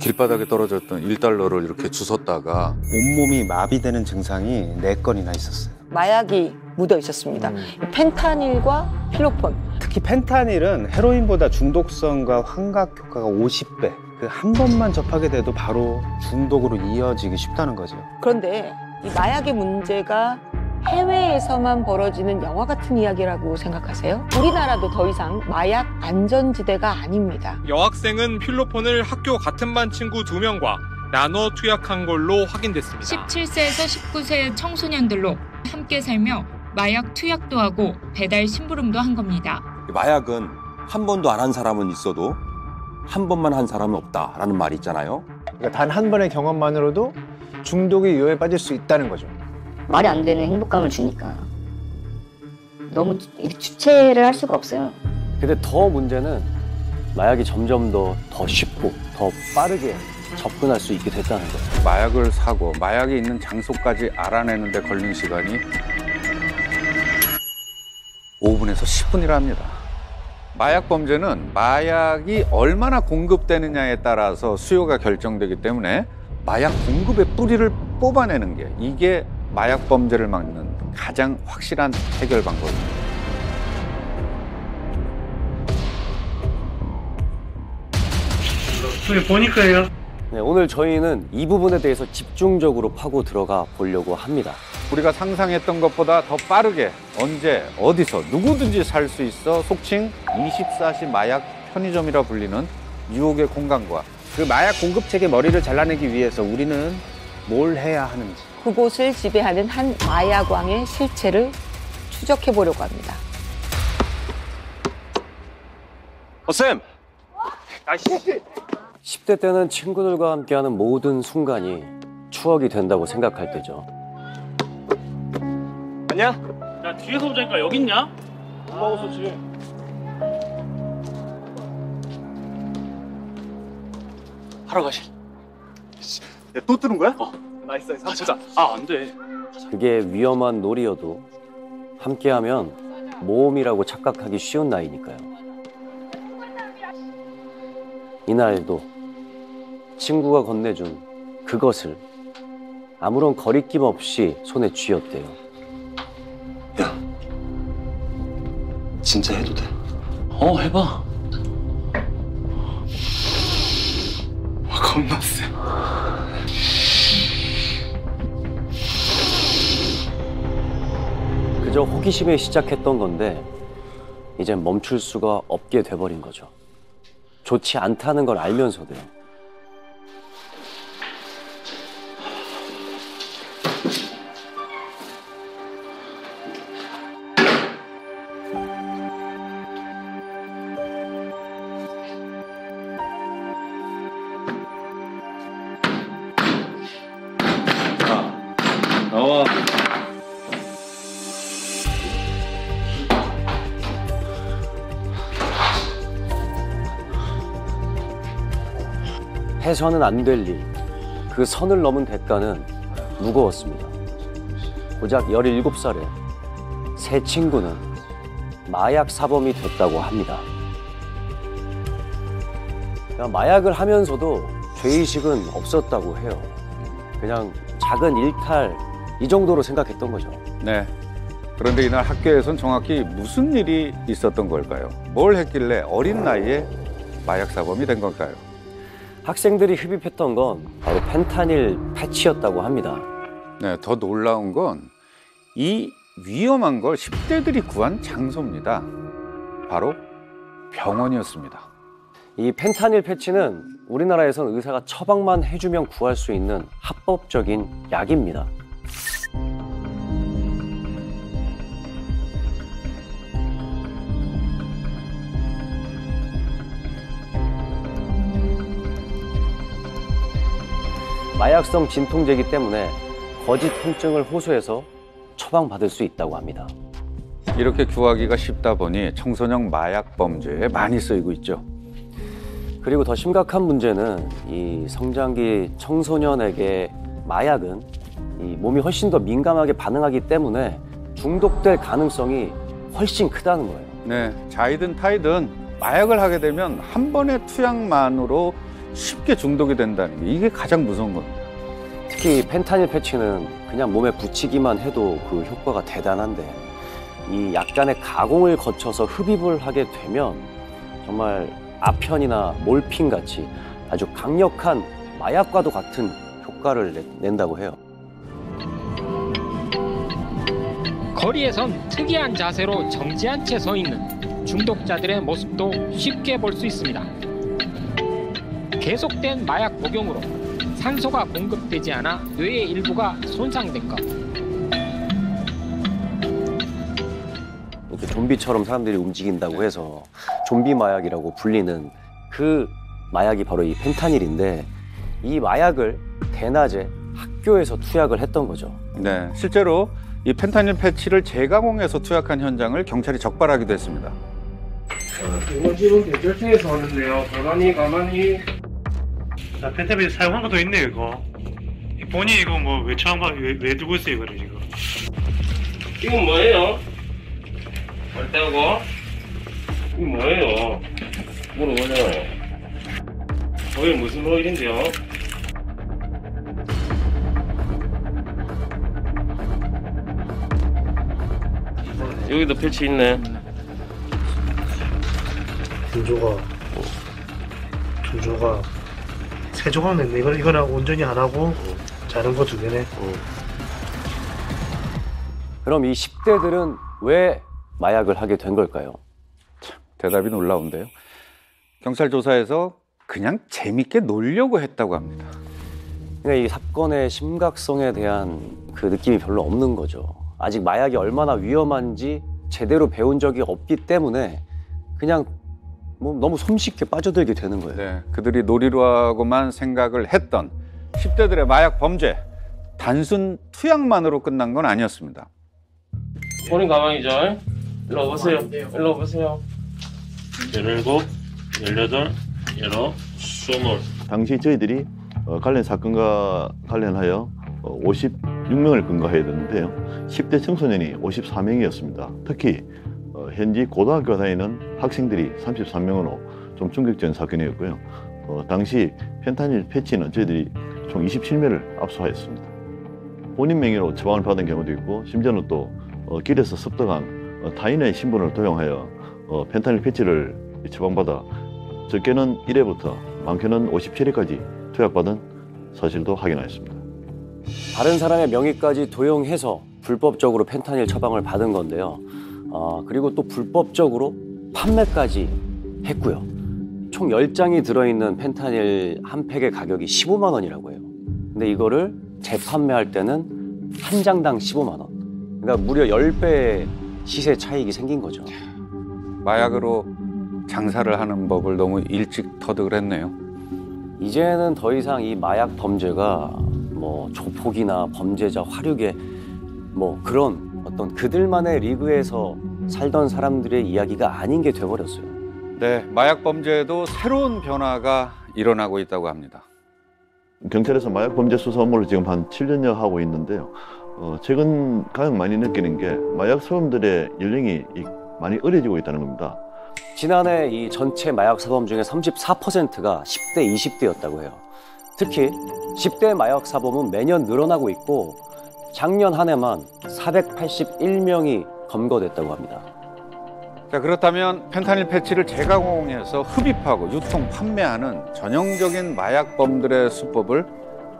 길바닥에 떨어졌던 1달러를 이렇게 주웠다가 온몸이 마비되는 증상이 4건이나 있었어요. 마약이 묻어 있었습니다. 펜타닐과 필로폰. 특히 펜타닐은 헤로인보다 중독성과 환각 효과가 50배. 그 한 번만 접하게 돼도 바로 중독으로 이어지기 쉽다는 거죠. 그런데 이 마약의 문제가 해외에서만 벌어지는 영화 같은 이야기라고 생각하세요? 우리나라도 더 이상 마약 안전지대가 아닙니다. 여학생은 필로폰을 학교 같은 반 친구 2명과 나눠 투약한 걸로 확인됐습니다. 17세에서 19세의 청소년들로 함께 살며 마약 투약도 하고 배달 심부름도 한 겁니다. 마약은 한 번도 안 한 사람은 있어도 한 번만 한 사람은 없다라는 말이 있잖아요. 그러니까 단 한 번의 경험만으로도 중독의 유혹에 빠질 수 있다는 거죠. 말이 안 되는 행복감을 주니까 너무 주체를 할 수가 없어요. 근데 더 문제는 마약이 점점 더 쉽고 더 빠르게 접근할 수 있게 됐다는 거예요. 마약을 사고 마약이 있는 장소까지 알아내는 데 걸린 시간이 5분에서 10분이랍니다. 마약 범죄는 마약이 얼마나 공급되느냐에 따라서 수요가 결정되기 때문에 마약 공급의 뿌리를 뽑아내는 게 이게 마약 범죄를 막는 가장 확실한 해결 방법입니다. 보니까요. 네, 오늘 저희는 이 부분에 대해서 집중적으로 파고 들어가 보려고 합니다. 우리가 상상했던 것보다 더 빠르게 언제 어디서 누구든지 살 수 있어 속칭 24시 마약 편의점이라 불리는 유혹의 공간과 그 마약 공급책의 머리를 잘라내기 위해서 우리는 뭘 해야 하는지. 그곳을 지배하는 한 마약왕의 실체를 추적해 보려고 합니다. 쌤! 10대 때는 친구들과 함께하는 모든 순간이 추억이 된다고 생각할 때죠. 아니야? 야, 뒤에서 보자니까 여기 있냐? 못 먹었었지. 하러 가시. 야, 또 뜨는 거야? 나이스. 아, 진짜. 아, 안 돼. 그게 위험한 놀이여도 함께하면 모험이라고 착각하기 쉬운 나이니까요. 이날도 친구가 건네준 그것을 아무런 거리낌 없이 손에 쥐었대요. 야, 진짜 해도 돼? 해봐. 겁나 세. 그저 호기심에 시작했던 건데 이젠 멈출 수가 없게 돼버린 거죠. 좋지 않다는 걸 알면서도요. 나와. 해서는 안 될 일, 그 선을 넘은 대가는 무거웠습니다. 고작 17살에 새 친구는 마약 사범이 됐다고 합니다. 그러니까 마약을 하면서도 죄의식은 없었다고 해요. 그냥 작은 일탈 이 정도로 생각했던 거죠. 네. 그런데 이날 학교에선 정확히 무슨 일이 있었던 걸까요? 뭘 했길래 어린 나이에 마약 사범이 된 걸까요? 학생들이 흡입했던 건 바로 펜타닐 패치였다고 합니다. 네, 더 놀라운 건 이 위험한 걸 10대들이 구한 장소입니다. 바로 병원이었습니다. 이 펜타닐 패치는 우리나라에선 의사가 처방만 해주면 구할 수 있는 합법적인 약입니다. 마약성 진통제이기 때문에 거짓 통증을 호소해서 처방받을 수 있다고 합니다. 이렇게 구하기가 쉽다 보니 청소년 마약 범죄에 많이 쓰이고 있죠. 그리고 더 심각한 문제는 이 성장기 청소년에게 마약은 이 몸이 훨씬 더 민감하게 반응하기 때문에 중독될 가능성이 훨씬 크다는 거예요. 네, 자이든 타이든 마약을 하게 되면 한 번의 투약만으로 쉽게 중독이 된다는 게 이게 가장 무서운 겁니다. 특히 펜타닐 패치는 그냥 몸에 붙이기만 해도 그 효과가 대단한데 이 약간의 가공을 거쳐서 흡입을 하게 되면 정말 아편이나 몰핀 같이 아주 강력한 마약과도 같은 효과를 낸다고 해요. 거리에선 특이한 자세로 정지한 채 서 있는 중독자들의 모습도 쉽게 볼 수 있습니다. 계속된 마약 복용으로 산소가 공급되지 않아 뇌의 일부가 손상된 것. 이렇게 좀비처럼 사람들이 움직인다고 해서 좀비 마약이라고 불리는 그 마약이 바로 이 펜타닐인데 이 마약을 대낮에 학교에서 투약을 했던 거죠. 네, 실제로 이 펜타닐 패치를 재가공해서 투약한 현장을 경찰이 적발하기도 했습니다. 이번 집은 경찰청에서 왔는데요. 가만히. 자, 펜타닐 사용한 것도 있네요, 이거. 본인이 이거 뭐 왜 왜 두고 있어요, 이거를 지금? 이건 뭐예요? 절대하고? 이건 뭐예요? 물어보세요. 오일 무슨 오일인데요? 여기도 패치 있네. 두 조각. 세 조각 냈네. 이거는 온전히 안 하고 자른 거 2개네. 그럼 이 10대들은 왜 마약을 하게 된 걸까요? 대답이 놀라운데요. 경찰 조사에서 그냥 재밌게 놀려고 했다고 합니다. 그러니까 이 사건의 심각성에 대한 그 느낌이 별로 없는 거죠. 아직 마약이 얼마나 위험한지 제대로 배운 적이 없기 때문에 그냥 뭐 너무 손쉽게 빠져들게 되는 거예요. 네, 그들이 놀이로 하고만 생각을 했던 10대들의 마약 범죄, 단순 투약만으로 끝난 건 아니었습니다. 본인 가방이죠? 일로 와보세요. 일로 와보세요. 17, 18, 20. 당시 저희들이 관련 사건과 관련하여 56명을 근거해야 되는데요. 10대 청소년이 54명이었습니다. 특히 현지 고등학교 다니는 학생들이 33명으로 좀 충격적인 사건이었고요. 당시 펜타닐 패치는 저희들이 총 27매를 압수하였습니다. 본인 명의로 처방을 받은 경우도 있고 심지어는 또 길에서 습득한 타인의 신분을 도용하여 펜타닐 패치를 처방받아 적게는 1회부터 많게는 57회까지 투약받은 사실도 확인하였습니다. 다른 사람의 명의까지 도용해서 불법적으로 펜타닐 처방을 받은 건데요. 그리고 또 불법적으로 판매까지 했고요. 총 10장이 들어있는 펜타닐 한 팩의 가격이 15만 원이라고 해요. 근데 이거를 재판매할 때는 한 장당 15만 원. 그러니까 무려 10배의 시세 차익이 생긴 거죠. 마약으로 장사를 하는 법을 너무 일찍 터득을 했네요. 이제는 더 이상 이 마약 범죄가 뭐 조폭이나 범죄자 화류계 뭐 그런 어떤 그들만의 리그에서 살던 사람들의 이야기가 아닌 게 돼버렸어요. 네, 마약 범죄에도 새로운 변화가 일어나고 있다고 합니다. 경찰에서 마약 범죄 수사 업무를 지금 한 7년여 하고 있는데요. 최근 가장 많이 느끼는 게 마약 사범들의 연령이 많이 어려지고 있다는 겁니다. 지난해 이 전체 마약 사범 중에 34%가 10대, 20대였다고 해요. 특히 10대 마약 사범은 매년 늘어나고 있고 작년 한 해만 481명이 검거됐다고 합니다. 자, 그렇다면 펜타닐 패치를 재가공해서 흡입하고 유통, 판매하는 전형적인 마약범들의 수법을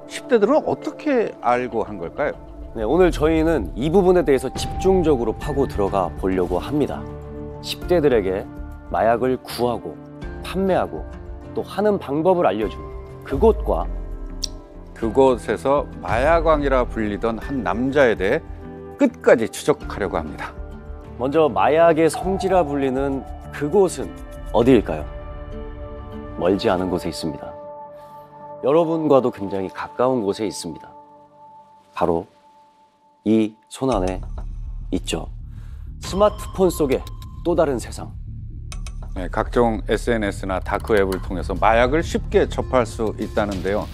10대들은 어떻게 알고 한 걸까요? 네, 오늘 저희는 이 부분에 대해서 집중적으로 파고 들어가 보려고 합니다. 10대들에게 마약을 구하고 판매하고 또 하는 방법을 알려준 그곳에서 마약왕이라 불리던 한 남자에 대해 끝까지 추적하려고 합니다. 먼저 마약의 성지라 불리는 그곳은 어디일까요? 멀지 않은 곳에 있습니다. 여러분과도 굉장히 가까운 곳에 있습니다. 바로 이 손안에 있죠. 스마트폰 속의 또 다른 세상. 네, 각종 SNS나 다크웹을 통해서 마약을 쉽게 접할 수 있다는데요.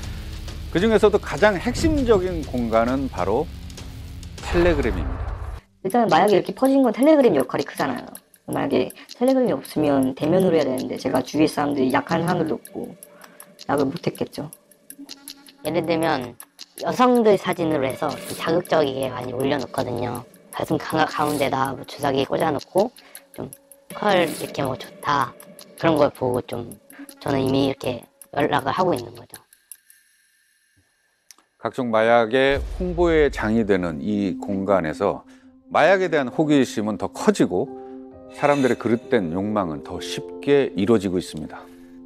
그중에서도 가장 핵심적인 공간은 바로 텔레그램입니다. 일단 마약이 이렇게 퍼진 건 텔레그램 역할이 크잖아요. 만약에 텔레그램이 없으면 대면으로 해야 되는데 제가 주위에 사람들이 약한 사람들도 없고 시작을 못했겠죠. 예를 들면 여성들 사진으로 해서 좀 자극적이게 많이 올려놓거든요. 가슴 가운데다 뭐 주사기 꽂아놓고 좀 컬 이렇게 뭐 좋다 그런 걸 보고 좀 저는 이미 이렇게 연락을 하고 있는 거죠. 각종 마약의 홍보의 장이 되는 이 공간에서 마약에 대한 호기심은 더 커지고 사람들의 그릇된 욕망은 더 쉽게 이루어지고 있습니다.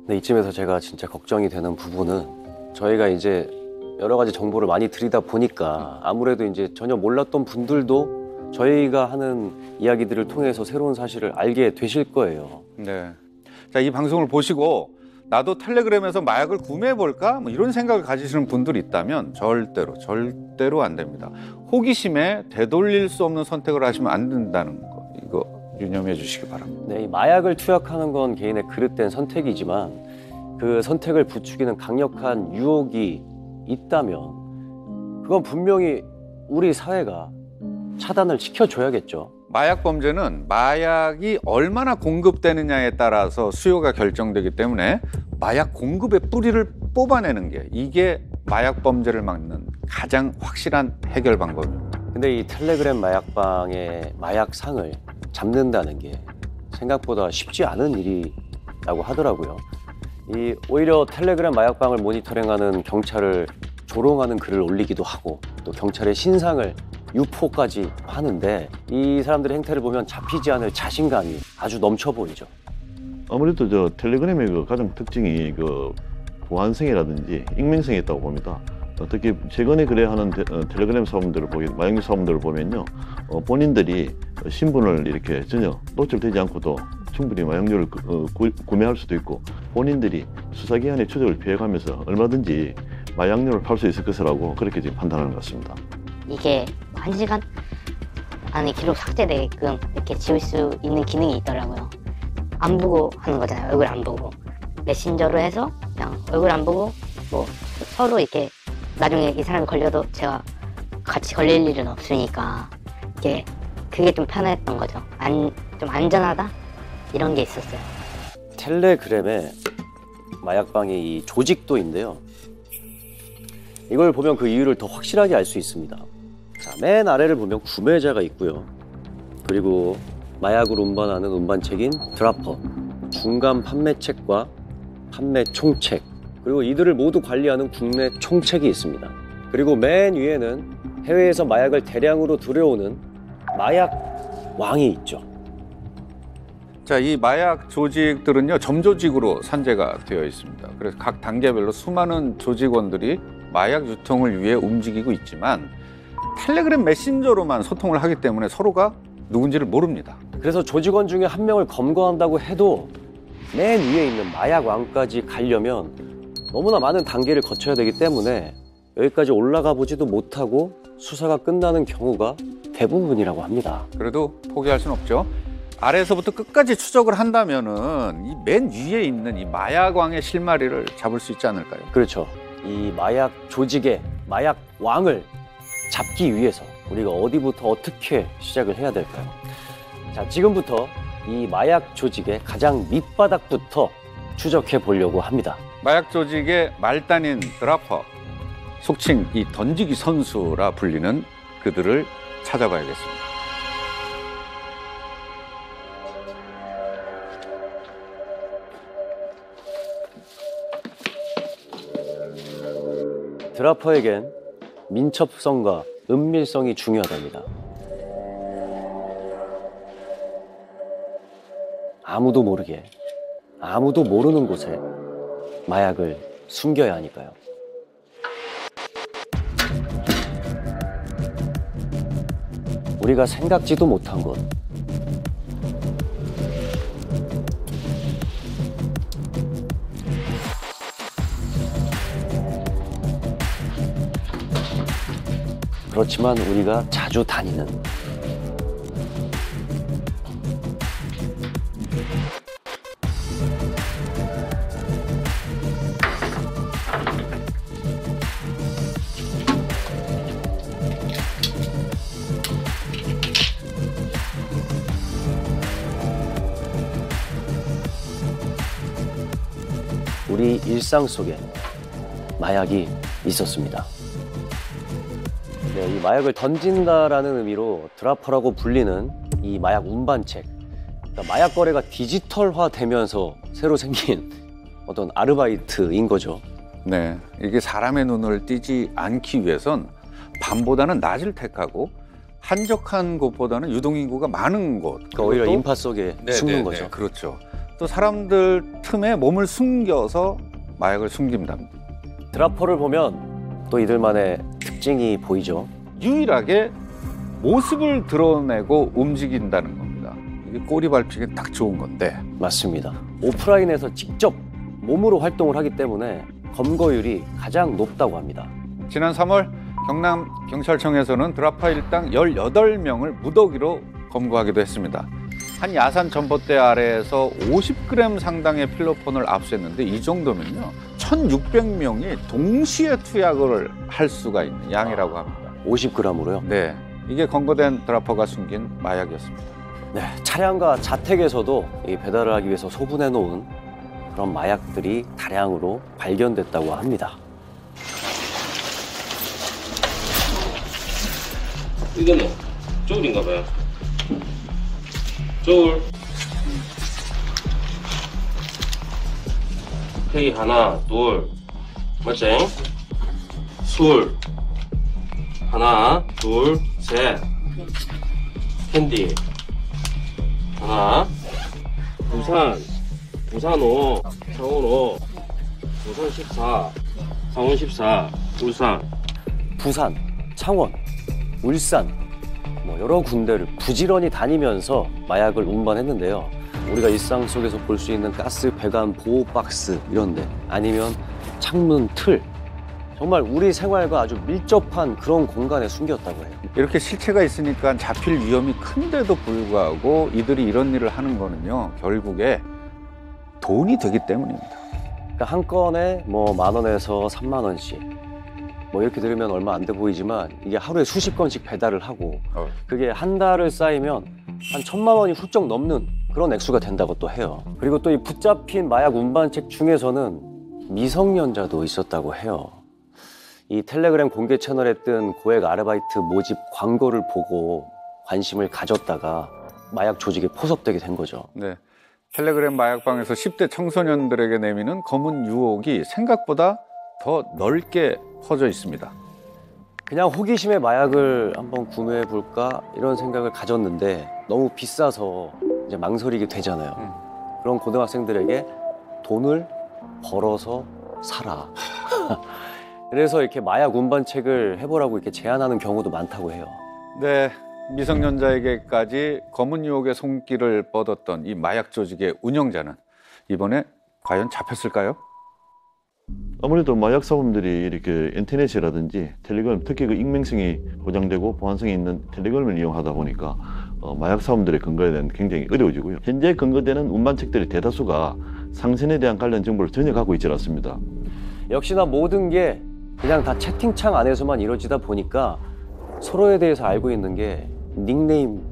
근데 이쯤에서 제가 진짜 걱정이 되는 부분은 저희가 이제 여러 가지 정보를 많이 들이다 보니까 아무래도 이제 전혀 몰랐던 분들도 저희가 하는 이야기들을 통해서 새로운 사실을 알게 되실 거예요. 네. 자, 이 방송을 보시고 나도 텔레그램에서 마약을 구매해볼까? 뭐 이런 생각을 가지시는 분들이 있다면 절대로 안 됩니다. 호기심에 되돌릴 수 없는 선택을 하시면 안 된다는 거, 이거 유념해 주시기 바랍니다. 네, 이 마약을 투약하는 건 개인의 그릇된 선택이지만 그 선택을 부추기는 강력한 유혹이 있다면 그건 분명히 우리 사회가 차단을 시켜줘야겠죠. 마약 범죄는 마약이 얼마나 공급되느냐에 따라서 수요가 결정되기 때문에 마약 공급의 뿌리를 뽑아내는 게 이게 마약 범죄를 막는 가장 확실한 해결 방법입니다. 근데 이 텔레그램 마약방의 마약상을 잡는다는 게 생각보다 쉽지 않은 일이라고 하더라고요. 오히려 텔레그램 마약방을 모니터링하는 경찰을 조롱하는 글을 올리기도 하고 또 경찰의 신상을 유포까지 하는데 이 사람들의 행태를 보면 잡히지 않을 자신감이 아주 넘쳐 보이죠. 아무래도 저 텔레그램의 그 가장 특징이 그 보안성이라든지 익명성이 있다고 봅니다. 특히 최근에 거래하는 텔레그램 사범들을 마약류 사범들을 보면요, 본인들이 신분을 이렇게 전혀 노출되지 않고도 충분히 마약류를 구매할 수도 있고 본인들이 수사기관의 추적을 피해가면서 얼마든지 마약류를 팔 수 있을 것이라고 그렇게 지금 판단하는 것 같습니다. 이게 1시간 안에 기록 삭제되게끔 이렇게 지울 수 있는 기능이 있더라고요. 안 보고 하는 거잖아요. 얼굴 안 보고 메신저로 해서 그냥 얼굴 안 보고 뭐 서로 이렇게 나중에 이 사람이 걸려도 제가 같이 걸릴 일은 없으니까 그게 좀 편했던 거죠. 좀 안전하다 이런 게 있었어요. 텔레그램에 마약방의 이 조직도인데요. 이걸 보면 그 이유를 더 확실하게 알 수 있습니다. 자, 맨 아래를 보면 구매자가 있고요. 그리고 마약을 운반하는 운반책인 드라퍼, 중간 판매책과 판매 총책, 그리고 이들을 모두 관리하는 국내 총책이 있습니다. 그리고 맨 위에는 해외에서 마약을 대량으로 들여오는 마약 왕이 있죠. 자, 이 마약 조직들은요, 점조직으로 산재가 되어 있습니다. 그래서 각 단계별로 수많은 조직원들이 마약 유통을 위해 움직이고 있지만 텔레그램 메신저로만 소통을 하기 때문에 서로가 누군지를 모릅니다. 그래서 조직원 중에 한 명을 검거한다고 해도 맨 위에 있는 마약 왕까지 가려면 너무나 많은 단계를 거쳐야 되기 때문에 여기까지 올라가 보지도 못하고 수사가 끝나는 경우가 대부분이라고 합니다. 그래도 포기할 수는 없죠. 아래에서부터 끝까지 추적을 한다면은 이 맨 위에 있는 이 마약왕의 실마리를 잡을 수 있지 않을까요? 그렇죠. 이 마약 조직의 마약 왕을 잡기 위해서 우리가 어디부터 어떻게 시작을 해야 될까요? 자, 지금부터 이 마약 조직의 가장 밑바닥부터 추적해 보려고 합니다. 마약 조직의 말단인 드라퍼, 속칭 이 던지기 선수라 불리는 그들을 찾아봐야겠습니다. 드라퍼에겐 민첩성과 은밀성이 중요하답니다. 아무도 모르게, 아무도 모르는 곳에 마약을 숨겨야 하니까요. 우리가 생각지도 못한 곳. 그렇지만 우리가 자주 다니는 우리 일상 속에 마약이 있었습니다. 네, 이 마약을 던진다라는 의미로 드라퍼라고 불리는 이 마약 운반책. 그러니까 마약 거래가 디지털화되면서 새로 생긴 어떤 아르바이트인 거죠. 네, 이게 사람의 눈을 띄지 않기 위해선 밤보다는 낮을 택하고 한적한 곳보다는 유동인구가 많은 곳. 그러니까 오히려 인파 속에 숨는 거죠. 그렇죠. 또 사람들 틈에 몸을 숨겨서 마약을 숨깁니다. 드라퍼를 보면 또 이들만의 특징이 보이죠. 유일하게 모습을 드러내고 움직인다는 겁니다. 이게 꼬리 밟히기 딱 좋은 건데. 맞습니다. 오프라인에서 직접 몸으로 활동을 하기 때문에 검거율이 가장 높다고 합니다. 지난 3월 경남경찰청에서는 드라파 일당 18명을 무더기로 검거하기도 했습니다. 한 야산 전봇대 아래에서 50g 상당의 필로폰을 압수했는데 이 정도면요 1,600명이 동시에 투약을 할 수가 있는 양이라고 합니다. 50g으로요? 네, 이게 검거된 드라퍼가 숨긴 마약이었습니다. 네, 차량과 자택에서도 이 배달을 하기 위해서 소분해 놓은 그런 마약들이 다량으로 발견됐다고 합니다. 이게 뭐 저울인가 봐요. 저울. 페이 하나, 둘, 맞지? 술. 하나, 둘, 셋. 캔디. 하나. 부산. 부산 5, 창원 5, 부산 14, 창원 14, 울산. 부산, 창원, 울산 뭐 여러 군데를 부지런히 다니면서 마약을 운반했는데요. 우리가 일상 속에서 볼 수 있는 가스 배관 보호 박스 이런 데 아니면 창문 틀 정말 우리 생활과 아주 밀접한 그런 공간에 숨겼다고 해요. 이렇게 실체가 있으니까 잡힐 위험이 큰데도 불구하고 이들이 이런 일을 하는 거는요 결국에 돈이 되기 때문입니다. 그러니까 한 건에 뭐 10,000원에서 30,000원씩 뭐 이렇게 들으면 얼마 안 돼 보이지만 이게 하루에 수십 건씩 배달을 하고 그게 한 달을 쌓이면 한 1,000만 원이 훌쩍 넘는 그런 액수가 된다고 또 해요. 그리고 또 이 붙잡힌 마약 운반책 중에서는 미성년자도 있었다고 해요. 이 텔레그램 공개 채널에 뜬 고액 아르바이트 모집 광고를 보고 관심을 가졌다가 마약 조직에 포섭되게 된 거죠. 네. 텔레그램 마약방에서 10대 청소년들에게 내미는 검은 유혹이 생각보다 더 넓게 퍼져 있습니다. 그냥 호기심에 마약을 한번 구매해 볼까 이런 생각을 가졌는데 너무 비싸서 이제 망설이게 되잖아요. 그런 고등학생들에게 돈을 벌어서 사라. 그래서 이렇게 마약 운반책을 해보라고 이렇게 제안하는 경우도 많다고 해요. 네, 미성년자에게까지 검은 유혹의 손길을 뻗었던 이 마약 조직의 운영자는 이번에 과연 잡혔을까요? 아무래도 마약 사범들이 이렇게 인터넷이라든지 텔레그램, 특히 그 익명성이 보장되고 보안성이 있는 텔레그램을 이용하다 보니까 마약 사범들의 근거에 대한 굉장히 어려워지고요. 현재 근거되는 운반책들의 대다수가 상선에 대한 관련 정보를 전혀 갖고 있지 않습니다. 역시나 모든 게 그냥 다 채팅창 안에서만 이루어지다 보니까 서로에 대해서 알고 있는 게 닉네임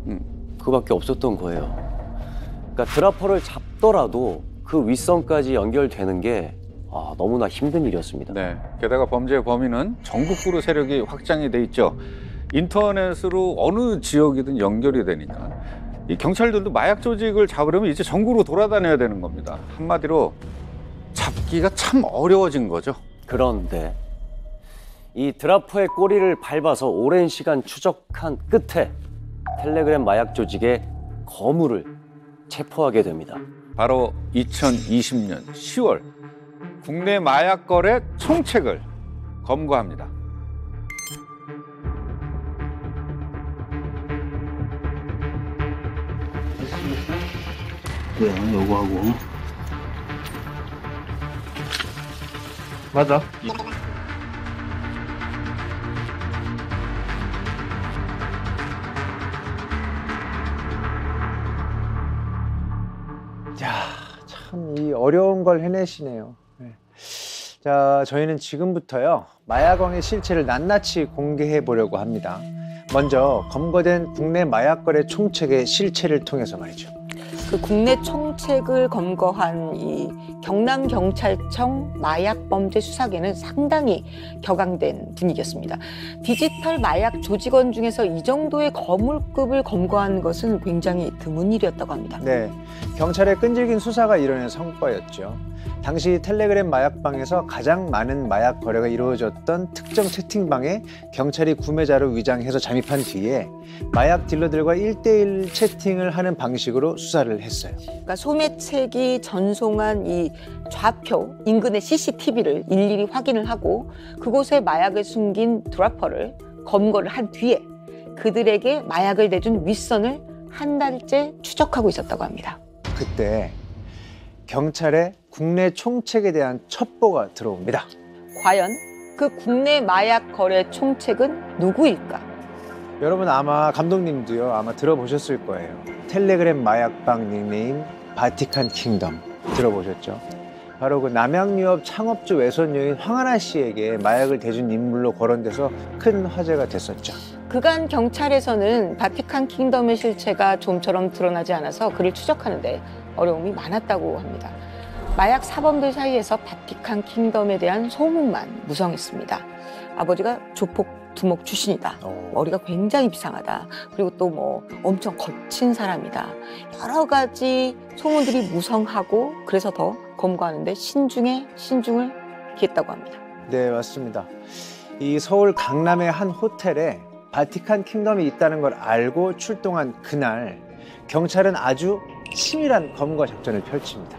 그거밖에 없었던 거예요. 그러니까 드라퍼를 잡더라도 그 윗선까지 연결되는 게 너무나 힘든 일이었습니다. 네. 게다가 범죄의 범위는 전국구로 세력이 확장이 돼 있죠. 인터넷으로 어느 지역이든 연결이 되니까 이 경찰들도 마약 조직을 잡으려면 이제 전국으로 돌아다녀야 되는 겁니다. 한마디로 잡기가 참 어려워진 거죠. 그런데 이 드라퍼의 꼬리를 밟아서 오랜 시간 추적한 끝에 텔레그램 마약 조직의 거물을 체포하게 됩니다. 바로 2020년 10월 국내 마약 거래 총책을 검거합니다. 네, 요거하고 맞아. 참 이 어려운 걸 해내시네요. 네. 자, 저희는 지금부터요 마약왕의 실체를 낱낱이 공개해 보려고 합니다. 먼저 검거된 국내 마약 거래 총책의 실체를 통해서 말이죠. 그 국내 총책을 검거한 이 경남경찰청 마약범죄 수사계는 상당히 격앙된 분위기였습니다. 디지털 마약 조직원 중에서 이 정도의 거물급을 검거한 것은 굉장히 드문 일이었다고 합니다. 네, 경찰의 끈질긴 수사가 이뤄낸 성과였죠. 당시 텔레그램 마약방에서 가장 많은 마약 거래가 이루어졌던 특정 채팅방에 경찰이 구매자로 위장해서 잠입한 뒤에 마약 딜러들과 1대1 채팅을 하는 방식으로 수사를 했어요. 그러니까 소매책이 전송한 이 좌표 인근의 CCTV를 일일이 확인을 하고 그곳에 마약을 숨긴 드라퍼를 검거를 한 뒤에 그들에게 마약을 내준 윗선을 한 달째 추적하고 있었다고 합니다. 그때 경찰의 국내 총책에 대한 첩보가 들어옵니다. 과연 그 국내 마약 거래 총책은 누구일까? 여러분 아마 감독님도요 아마 들어보셨을 거예요. 텔레그램 마약방 닉네임 바티칸 킹덤 들어보셨죠? 바로 그 남양유업 창업주 외손녀인 황하나 씨에게 마약을 대준 인물로 거론돼서 큰 화제가 됐었죠. 그간 경찰에서는 바티칸 킹덤의 실체가 좀처럼 드러나지 않아서 그를 추적하는데 어려움이 많았다고 합니다. 마약 사범들 사이에서 바티칸 킹덤에 대한 소문만 무성했습니다. 아버지가 조폭 두목 출신이다. 머리가 굉장히 비상하다. 그리고 또 뭐 엄청 거친 사람이다. 여러 가지 소문들이 무성하고 그래서 더 검거하는데 신중에 신중을 기했다고 합니다. 네, 맞습니다. 이 서울 강남의 한 호텔에 바티칸 킹덤이 있다는 걸 알고 출동한 그날 경찰은 아주 치밀한 검거 작전을 펼칩니다.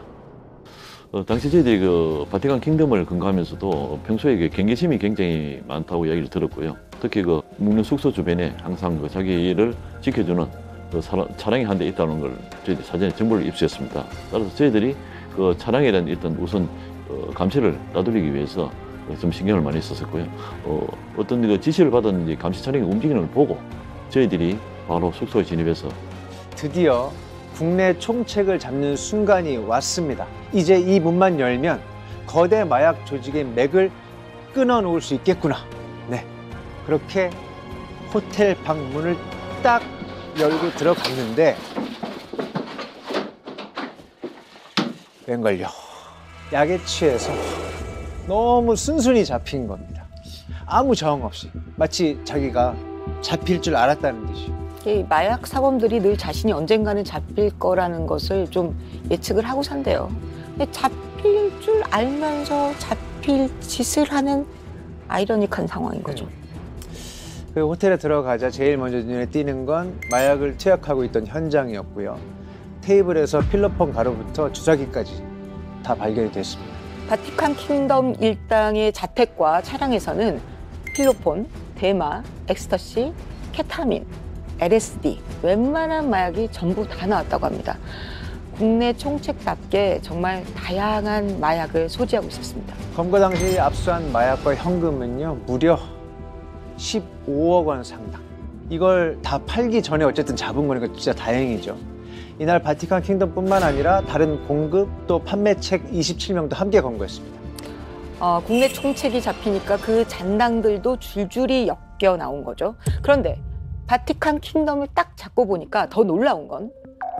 당시 저희들이 그 바티칸 킹덤을 근거하면서도 평소에 그 경계심이 굉장히 많다고 이야기를 들었고요. 특히 그 묵는 숙소 주변에 항상 그 자기를 지켜주는 그 차량이 한 대 있다는 걸 저희들이 사전에 정보를 입수했습니다. 따라서 저희들이 그 차량에 대한 일단 우선 감시를 따돌리기 위해서 좀 신경을 많이 썼었고요. 어떤 그 지시를 받았는지 감시 차량이 움직이는 걸 보고 저희들이 바로 숙소에 진입해서 드디어 국내 총책을 잡는 순간이 왔습니다. 이제 이 문만 열면 거대 마약 조직의 맥을 끊어놓을 수 있겠구나. 네, 그렇게 호텔 방문을 딱 열고 들어갔는데 웬걸요. 약에 취해서 너무 순순히 잡힌 겁니다. 아무 저항 없이 마치 자기가 잡힐 줄 알았다는 듯이요. 이 마약 사범들이 늘 자신이 언젠가는 잡힐 거라는 것을 좀 예측을 하고 산대요. 근데 잡힐 줄 알면서 잡힐 짓을 하는 아이러니한 상황인 거죠. 그 호텔에 들어가자 제일 먼저 눈에 띄는 건 마약을 투약하고 있던 현장이었고요. 테이블에서 필로폰 가루부터 주사기까지 다 발견이 됐습니다. 바티칸 킹덤 일당의 자택과 차량에서는 필로폰, 대마, 엑스터시, 케타민, LSD, 웬만한 마약이 전부 다 나왔다고 합니다. 국내 총책답게 정말 다양한 마약을 소지하고 있었습니다. 검거 당시 압수한 마약과 현금은요 무려 15억 원 상당. 이걸 다 팔기 전에 어쨌든 잡은 거니까 진짜 다행이죠. 이날 바티칸 킹덤뿐만 아니라 다른 공급 또 판매책 27명도 함께 검거했습니다. 국내 총책이 잡히니까 그 잔당들도 줄줄이 엮여 나온 거죠. 그런데 바티칸 킹덤을 딱 잡고 보니까 더 놀라운 건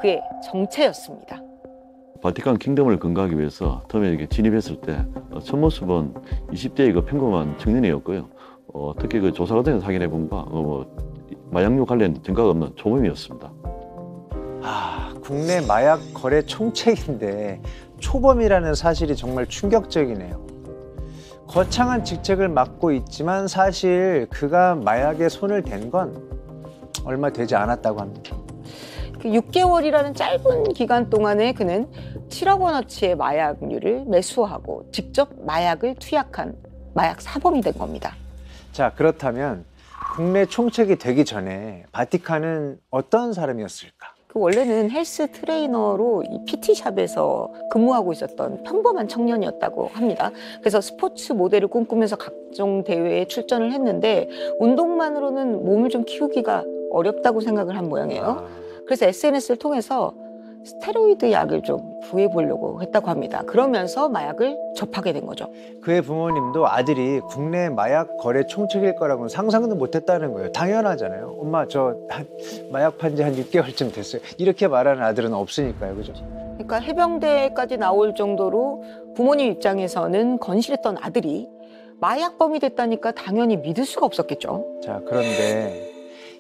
그의 정체였습니다. 바티칸 킹덤을 근거하기 위해서 처음에 이렇게 진입했을 때 첫 모습은 20대의 그 평범한 청년이었고요. 특히 그 조사 과정에서 확인해 본 바 마약류 관련 증거가 없는 초범이었습니다. 국내 마약 거래 총책인데 초범이라는 사실이 정말 충격적이네요. 거창한 직책을 맡고 있지만 사실 그가 마약에 손을 댄 건 얼마 되지 않았다고 합니다. 6개월이라는 짧은 기간 동안에 그는 7억 원어치의 마약류를 매수하고 직접 마약을 투약한 마약 사범이 된 겁니다. 자, 그렇다면 국내 총책이 되기 전에 바티칸은 어떤 사람이었을까? 원래는 헬스 트레이너로 이 PT샵에서 근무하고 있었던 평범한 청년이었다고 합니다. 그래서 스포츠 모델을 꿈꾸면서 각종 대회에 출전을 했는데 운동만으로는 몸을 좀 키우기가 어렵다고 생각을 한 모양이에요. 그래서 SNS를 통해서 스테로이드 약을 좀 구해보려고 했다고 합니다. 그러면서 마약을 접하게 된 거죠. 그의 부모님도 아들이 국내 마약 거래 총책일 거라고는 상상도 못했다는 거예요. 당연하잖아요. 엄마 저 마약 판지 한 6개월쯤 됐어요. 이렇게 말하는 아들은 없으니까요. 그죠? 그러니까 해병대까지 나올 정도로 부모님 입장에서는 건실했던 아들이 마약범이 됐다니까 당연히 믿을 수가 없었겠죠. 자, 그런데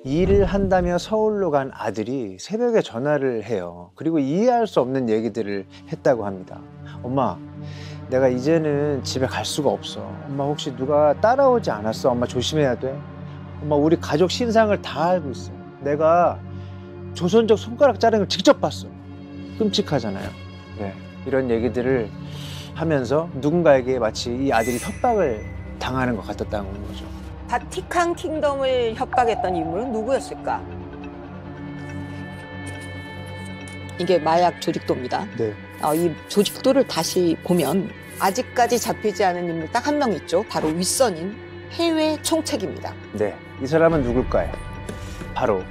일을 한다며 서울로 간 아들이 새벽에 전화를 해요. 그리고 이해할 수 없는 얘기들을 했다고 합니다. 엄마, 내가 이제는 집에 갈 수가 없어. 엄마 혹시 누가 따라오지 않았어? 엄마 조심해야 돼. 엄마 우리 가족 신상을 다 알고 있어. 내가 조선족 손가락 자르는 걸 직접 봤어. 끔찍하잖아요. 네, 이런 얘기들을 하면서 누군가에게 마치 이 아들이 협박을 당하는 것 같았다는 거죠. 바티칸 킹덤을 협박했던 인물은 누구였을까? 이게 마약 조직도입니다. 네. 이 조직도를 다시 보면 아직까지 잡히지 않은 인물 딱 한 명 있죠. 바로 윗선인 해외 총책입니다. 네, 이 사람은 누굴까요? 바로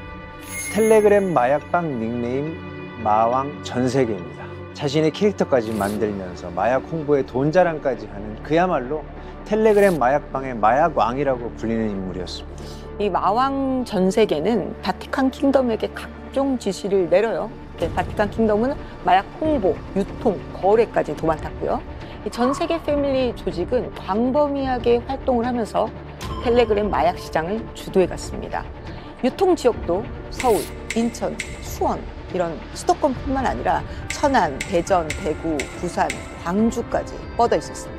텔레그램 마약방 닉네임 마왕 전세계입니다. 자신의 캐릭터까지 만들면서 마약 홍보에 돈 자랑까지 하는 그야말로 텔레그램 마약방의 마약왕이라고 불리는 인물이었습니다. 이 마왕 전세계는 바티칸 킹덤에게 각종 지시를 내려요. 바티칸 킹덤은 마약 홍보, 유통, 거래까지 도맡았고요. 이 전세계 패밀리 조직은 광범위하게 활동을 하면서 텔레그램 마약 시장을 주도해 갔습니다. 유통 지역도 서울, 인천, 수원 이런 수도권뿐만 아니라 천안, 대전, 대구, 부산, 광주까지 뻗어 있었습니다.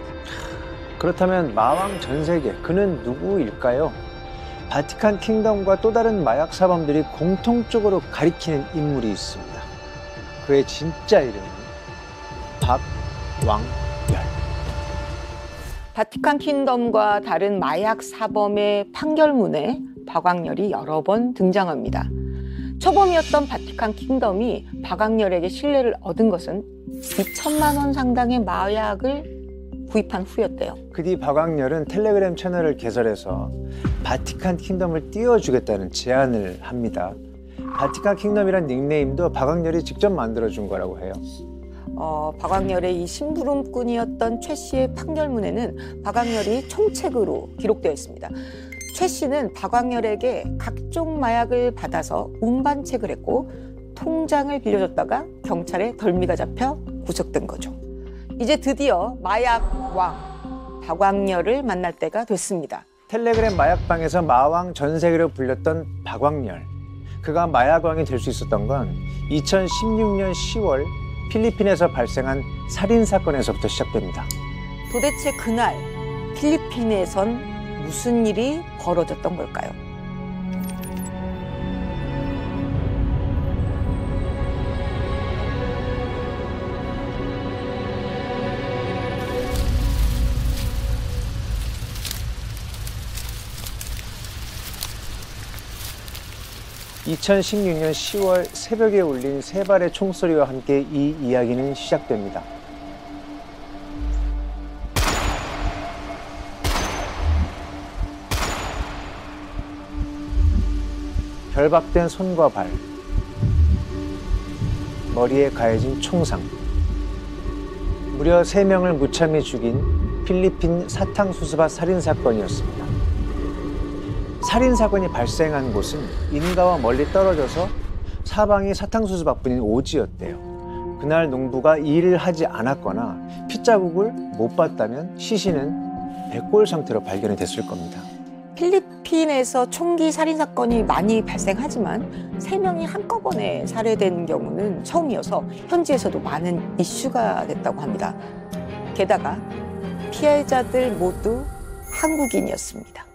그렇다면 마왕 전세계, 그는 누구일까요? 바티칸 킹덤과 또 다른 마약 사범들이 공통적으로 가리키는 인물이 있습니다. 그의 진짜 이름은 박왕열. 바티칸 킹덤과 다른 마약 사범의 판결문에 박왕열이 여러 번 등장합니다. 초범이었던 바티칸 킹덤이 박왕열에게 신뢰를 얻은 것은 2천만 원 상당의 마약을 구입한 후였대요. 그 뒤 박왕열은 텔레그램 채널을 개설해서 바티칸 킹덤을 띄워주겠다는 제안을 합니다. 바티칸 킹덤이란 닉네임도 박왕열이 직접 만들어준 거라고 해요. 박왕열의 이 심부름꾼이었던 최 씨의 판결문에는 박왕열이 총책으로 기록되어 있습니다. 최 씨는 박왕열에게 각종 마약을 받아서 운반책을 했고 통장을 빌려줬다가 경찰에 덜미가 잡혀 구속된 거죠. 이제 드디어 마약 왕 박왕열을 만날 때가 됐습니다. 텔레그램 마약방에서 마왕 전세계로 불렸던 박왕열. 그가 마약왕이 될 수 있었던 건 2016년 10월 필리핀에서 발생한 살인사건에서부터 시작됩니다. 도대체 그날 필리핀에선 무슨 일이 벌어졌던 걸까요? (2016년 10월) 새벽에 울린 세 발의 총소리와 함께 이 이야기는 시작됩니다. 결박된 손과 발, 머리에 가해진 총상, 무려 3명을 무참히 죽인 필리핀 사탕수수밭 살인사건이었습니다. 살인사건이 발생한 곳은 인가와 멀리 떨어져서 사방이 사탕수수밭뿐인 오지였대요. 그날 농부가 일을 하지 않았거나 핏자국을 못 봤다면 시신은 백골 상태로 발견이 됐을 겁니다. 필리핀에서 총기 살인사건이 많이 발생하지만 3명이 한꺼번에 살해된 경우는 처음이어서 현지에서도 많은 이슈가 됐다고 합니다. 게다가 피해자들 모두 한국인이었습니다.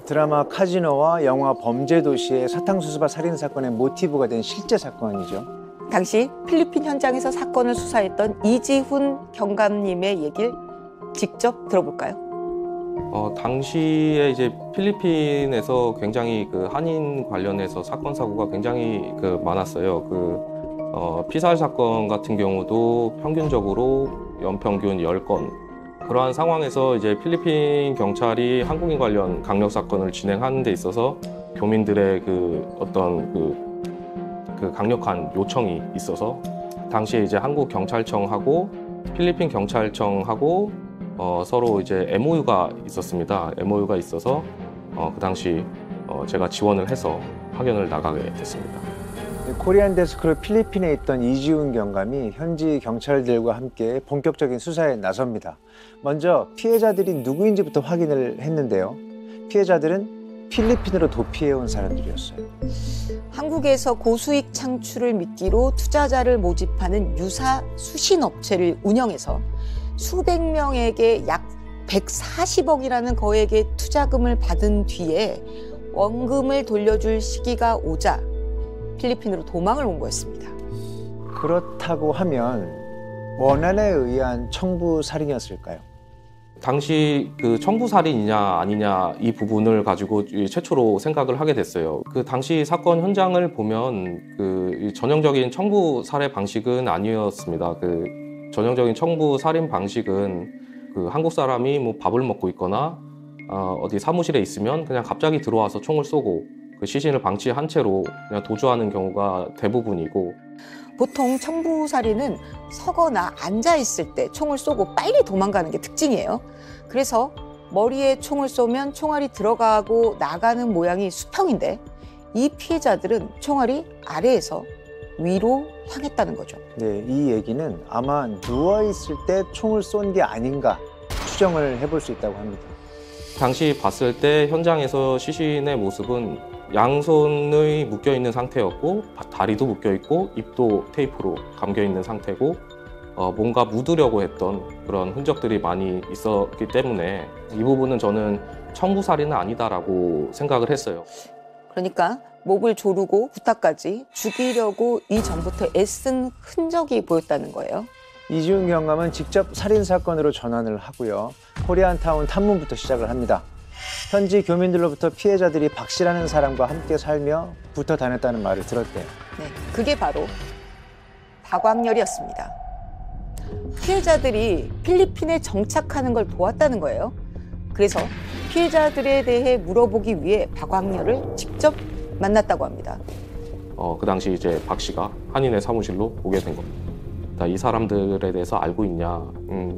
드라마 카지노와 영화 범죄도시의 사탕수수밭 살인사건의 모티브가 된 실제 사건이죠. 당시 필리핀 현장에서 사건을 수사했던 이지훈 경감님의 얘기를 직접 들어볼까요? 당시에 이제 필리핀에서 굉장히 그 한인 관련해서 사건 사고가 굉장히 많았어요. 피살 사건 같은 경우도 평균적으로 연평균 10건. 그러한 상황에서 이제 필리핀 경찰이 한국인 관련 강력 사건을 진행하는 데 있어서 교민들의 어떤 강력한 요청이 있어서 당시에 이제 한국 경찰청하고 필리핀 경찰청하고 서로 이제 MOU가 있었습니다. MOU가 있어서 그 당시 제가 지원을 해서 파견을 나가게 됐습니다. 코리안 데스크로 필리핀에 있던 이지훈 경감이 현지 경찰들과 함께 본격적인 수사에 나섭니다. 먼저 피해자들이 누구인지부터 확인을 했는데요. 피해자들은 필리핀으로 도피해온 사람들이었어요. 한국에서 고수익 창출을 미끼로 투자자를 모집하는 유사 수신업체를 운영해서 수백 명에게 약 140억이라는 거액의 투자금을 받은 뒤에 원금을 돌려줄 시기가 오자 필리핀으로 도망을 온 거였습니다. 그렇다고 하면 원한에 의한 청부 살인이었을까요? 당시 그 청부살인이냐 아니냐 이 부분을 가지고 최초로 생각을 하게 됐어요. 그 당시 사건 현장을 보면 그 전형적인 청부 살해 방식은 아니었습니다. 그 전형적인 청부 살인 방식은 그 한국 사람이 뭐 밥을 먹고 있거나 어디 사무실에 있으면 그냥 갑자기 들어와서 총을 쏘고 그 시신을 방치한 채로 그냥 도주하는 경우가 대부분이고, 보통 청부살인은 서거나 앉아있을 때 총을 쏘고 빨리 도망가는 게 특징이에요. 그래서 머리에 총을 쏘면 총알이 들어가고 나가는 모양이 수평인데 이 피해자들은 총알이 아래에서 위로 향했다는 거죠. 네, 이 얘기는 아마 누워있을 때 총을 쏜 게 아닌가 추정을 해볼 수 있다고 합니다. 당시 봤을 때 현장에서 시신의 모습은 양손의 묶여있는 상태였고 다리도 묶여있고 입도 테이프로 감겨있는 상태고 뭔가 묻으려고 했던 그런 흔적들이 많이 있었기 때문에 이 부분은 저는 청부살인은 아니다라고 생각을 했어요. 그러니까 목을 조르고 부탁까지 죽이려고 이전부터 애쓴 흔적이 보였다는 거예요. 이지훈 경감은 직접 살인사건으로 전환을 하고요. 코리안타운 탐문부터 시작을 합니다. 현지 교민들로부터 피해자들이 박 씨라는 사람과 함께 살며 붙어 다녔다는 말을 들었대요. 네, 그게 바로 박광렬이었습니다. 피해자들이 필리핀에 정착하는 걸 보았다는 거예요. 그래서 피해자들에 대해 물어보기 위해 박광렬을 직접 만났다고 합니다. 그 당시 이제 박 씨가 한인의 사무실로 오게 된 겁니다. 이 사람들에 대해서 알고 있냐?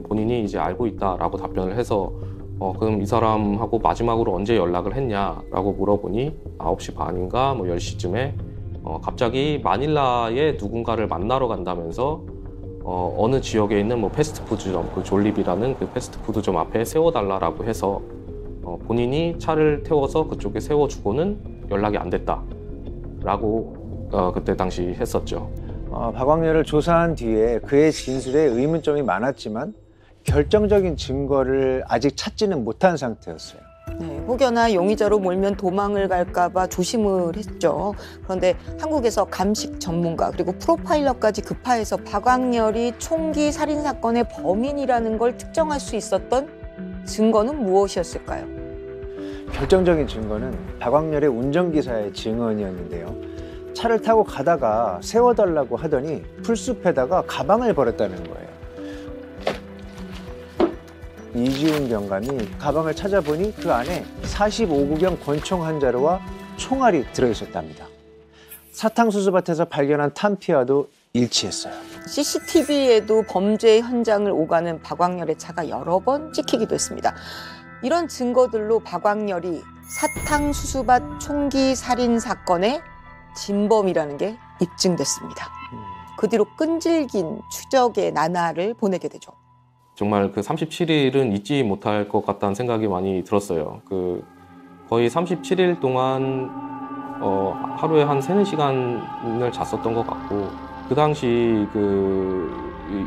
본인이 이제 알고 있다라고 답변을 해서 그럼 이 사람하고 마지막으로 언제 연락을 했냐라고 물어보니 9시 반인가 뭐 10시쯤에 갑자기 마닐라에 누군가를 만나러 간다면서 어느 지역에 있는 뭐 패스트푸드점, 그 졸리비라는 그 패스트푸드점 앞에 세워달라고 해서 본인이 차를 태워서 그쪽에 세워주고는 연락이 안 됐다라고 그때 당시 했었죠. 박광렬을 조사한 뒤에 그의 진술에 의문점이 많았지만 결정적인 증거를 아직 찾지는 못한 상태였어요. 네, 혹여나 용의자로 몰면 도망을 갈까 봐 조심을 했죠. 그런데 한국에서 감식 전문가 그리고 프로파일러까지 급파해서 박광렬이 총기 살인 사건의 범인이라는 걸 특정할 수 있었던 증거는 무엇이었을까요? 결정적인 증거는 박광렬의 운전기사의 증언이었는데요. 차를 타고 가다가 세워달라고 하더니 풀숲에다가 가방을 버렸다는 거예요. 이지훈 경감이 가방을 찾아보니 그 안에 45구경 권총 한 자루와 총알이 들어있었답니다. 사탕수수밭에서 발견한 탄피와도 일치했어요. CCTV에도 범죄 현장을 오가는 박광렬의 차가 여러 번 찍히기도 했습니다. 이런 증거들로 박광렬이 사탕수수밭 총기 살인 사건의 진범이라는 게 입증됐습니다. 그 뒤로 끈질긴 추적의 나날을 보내게 되죠. 정말 그 37일은 잊지 못할 것 같다는 생각이 많이 들었어요. 그 거의 37일 동안 하루에 한 3-4시간을 잤었던 것 같고, 그 당시 그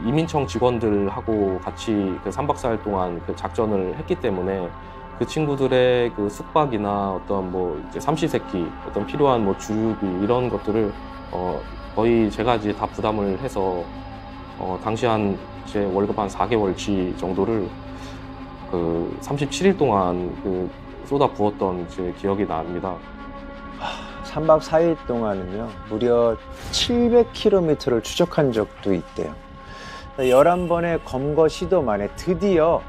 이민청 직원들하고 같이 그 3박 4일 동안 그 작전을 했기 때문에 그 친구들의 그 숙박이나 어떤 뭐 이제 삼시세끼, 어떤 필요한 뭐 주유비 이런 것들을 거의 제가 이제 다 부담을 해서 당시 한 제 월급 한 4개월치 정도를 그 37일 동안 그 쏟아 부었던 제 기억이 납니다. 3박 4일 동안은요, 무려 700km를 추적한 적도 있대요. 11번의 검거 시도 만에 드디어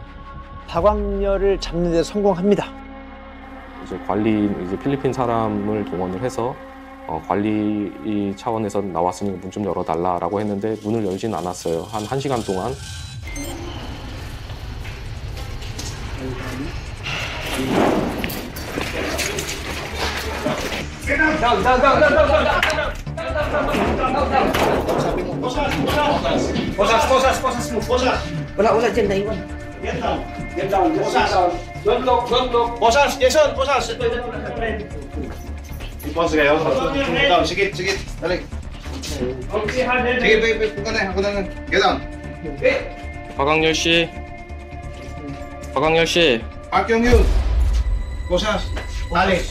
박광렬을 잡는 데 성공합니다. 이제 관리인, 이제 필리핀 사람을 동원을 해서 관리 차원에서 나왔으니까 문 좀 열어달라라고 했는데 문을 열진 않았어요. 한 1시간 동안. Wala dyan na iwan. Get down. Don't look. Bosas, Jason, bosas. Bosas kayo. Down, sige. Dali. Sige, babe, ako na. Get down. 박광렬 씨. 박광렬 씨. 박경윤. bosas. Dali.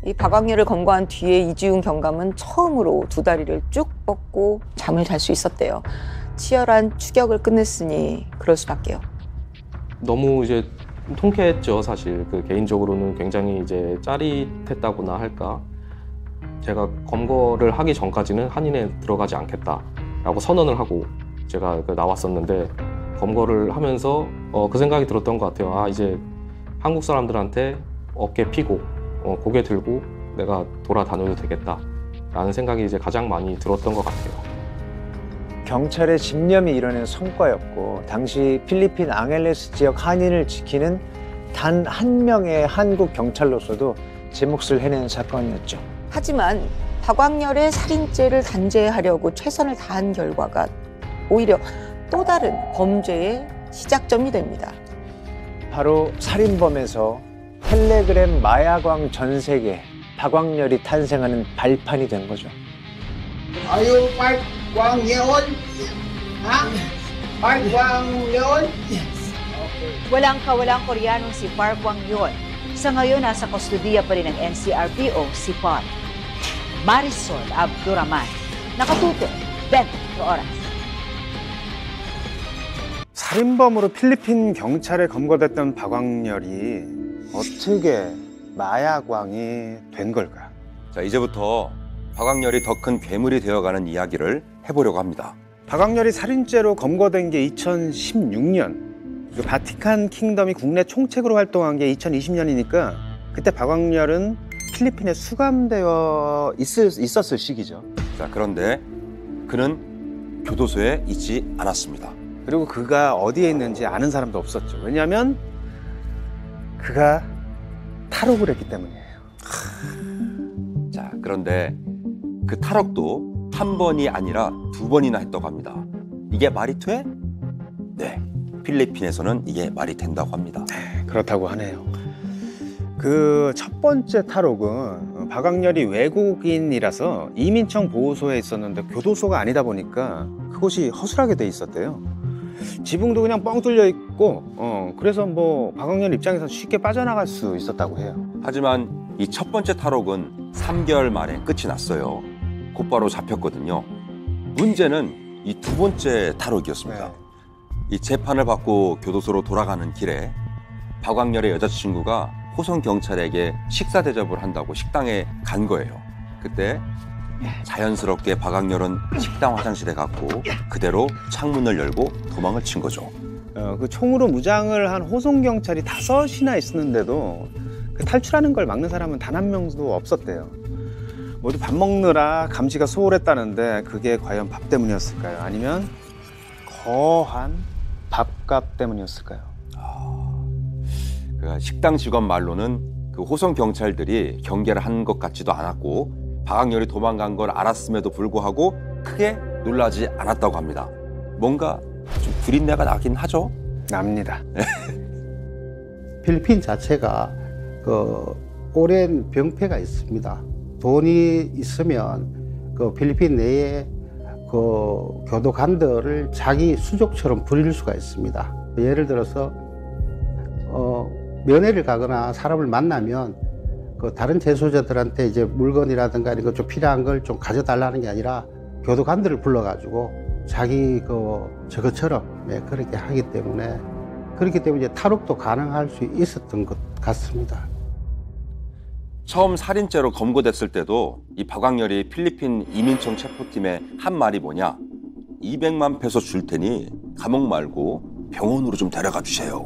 이 박광렬을 검거한 뒤에 이지훈 경감은 처음으로 두 다리를 쭉 뻗고 잠을 잘 수 있었대요. 치열한 추격을 끝냈으니 그럴 수밖에요. 너무 이제 통쾌했죠, 사실. 개인적으로는 굉장히 이제 짜릿했다고나 할까. 제가 검거를 하기 전까지는 한인에 들어가지 않겠다라고 선언을 하고 제가 나왔었는데 검거를 하면서 그 생각이 들었던 것 같아요. 아, 이제 한국 사람들한테 어깨 피고 고개 들고 내가 돌아다녀도 되겠다라는 생각이 이제 가장 많이 들었던 것 같아요. 경찰의 집념이 이뤄낸 성과였고 당시 필리핀 앙헬레스 지역 한인을 지키는 단 한 명의 한국 경찰로서도 제 몫을 해낸 사건이었죠. 하지만 박광렬의 살인죄를 단죄하려고 최선을 다한 결과가 오히려 또 다른 범죄의 시작점이 됩니다. 바로 살인범에서 텔레그램 마약왕 전 세계 박광렬이 탄생하는 발판이 된 거죠. Ayaw Park Wang Yeon? Ha? Park Wang Yeon? Walang Koreanong si Park Wang-yeon. Sa ngayon, nasa kustudiya pa rin ng NCRPO si Pot. Marisol Abduraman. Nakatutok, 24 oras. 살인범으로 필리핀 경찰에 검거됐던 박광렬이 어떻게 마약왕이 된 걸까? 자, 이제부터 박광렬이 더 큰 괴물이 되어가는 이야기를 해보려고 합니다. 박광렬이 살인죄로 검거된 게 2016년. 바티칸 킹덤이 국내 총책으로 활동한 게 2020년이니까 그때 박광렬은 필리핀에 수감되어 있었을 시기죠. 자, 그런데 그는 교도소에 있지 않았습니다. 그리고 그가 어디에 있는지 아는 사람도 없었죠. 왜냐하면 그가 탈옥을 했기 때문이에요. 자, 그런데 그 탈옥도 한 번이 아니라 두 번이나 했다고 합니다. 이게 말이 돼? 네, 필리핀에서는 이게 말이 된다고 합니다. 그렇다고 하네요. 그 첫 번째 탈옥은 박광렬이 외국인이라서 이민청 보호소에 있었는데 교도소가 아니다 보니까 그곳이 허술하게 돼 있었대요. 지붕도 그냥 뻥 뚫려 있고 그래서 뭐 박광렬 입장에서 쉽게 빠져나갈 수 있었다고 해요. 하지만 이 첫 번째 탈옥은 3개월 만에 끝이 났어요. 곧바로 잡혔거든요. 문제는 이 두 번째 탈옥이었습니다. 이 재판을 받고 교도소로 돌아가는 길에 박광렬의 여자친구가 호성 경찰에게 식사 대접을 한다고 식당에 간 거예요. 그때 자연스럽게 박광렬은 식당 화장실에 갔고 그대로 창문을 열고 도망을 친 거죠. 그 총으로 무장을 한 호송 경찰이 5이나 있었는데도 그 탈출하는 걸 막는 사람은 단 한 명도 없었대요. 모두 밥 먹느라 감시가 소홀했다는데 그게 과연 밥 때문이었을까요? 아니면 거한 밥값 때문이었을까요? 그 식당 직원 말로는 그 호성 경찰들이 경계를 한 것 같지도 않았고 박광렬이 도망간 걸 알았음에도 불구하고 크게 놀라지 않았다고 합니다. 뭔가 좀 구린내가 나긴 하죠? 납니다. 필리핀 자체가 그 오랜 병폐가 있습니다. 돈이 있으면 그 필리핀 내에 그 교도관들을 자기 수족처럼 부릴 수가 있습니다. 예를 들어서 면회를 가거나 사람을 만나면 그 다른 재소자들한테 이제 물건이라든가 이런 거 좀 필요한 걸 좀 가져달라는 게 아니라 교도관들을 불러가지고 자기 그 저것처럼 그렇게 하기 때문에 그렇기 때문에 이제 탈옥도 가능할 수 있었던 것 같습니다. 처음 살인죄로 검거됐을 때도 이 박광렬이 필리핀 이민청 체포팀에 한 말이 뭐냐? 200만 페소 줄 테니 감옥 말고 병원으로 좀 데려가 주세요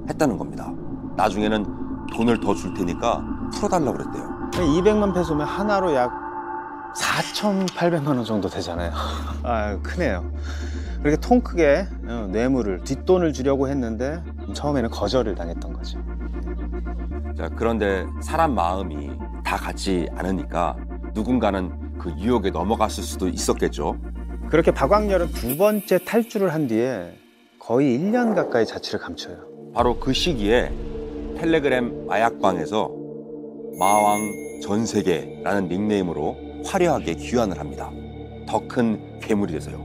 했다는 겁니다. 나중에는 돈을 더 줄 테니까 풀어달라고 그랬대요. 200만 페소면 하나로 약 4,800만 원 정도 되잖아요. 아, 크네요. 그렇게 통 크게 뇌물을, 뒷돈을 주려고 했는데 처음에는 거절을 당했던 거죠. 자, 그런데 사람 마음이 다 같지 않으니까 누군가는 그 유혹에 넘어갔을 수도 있었겠죠. 그렇게 박광렬은 두 번째 탈주를 한 뒤에 거의 1년 가까이 자취를 감춰요. 바로 그 시기에 텔레그램 마약방에서 마왕 전세계라는 닉네임으로 화려하게 귀환을 합니다. 더 큰 괴물이 돼서요.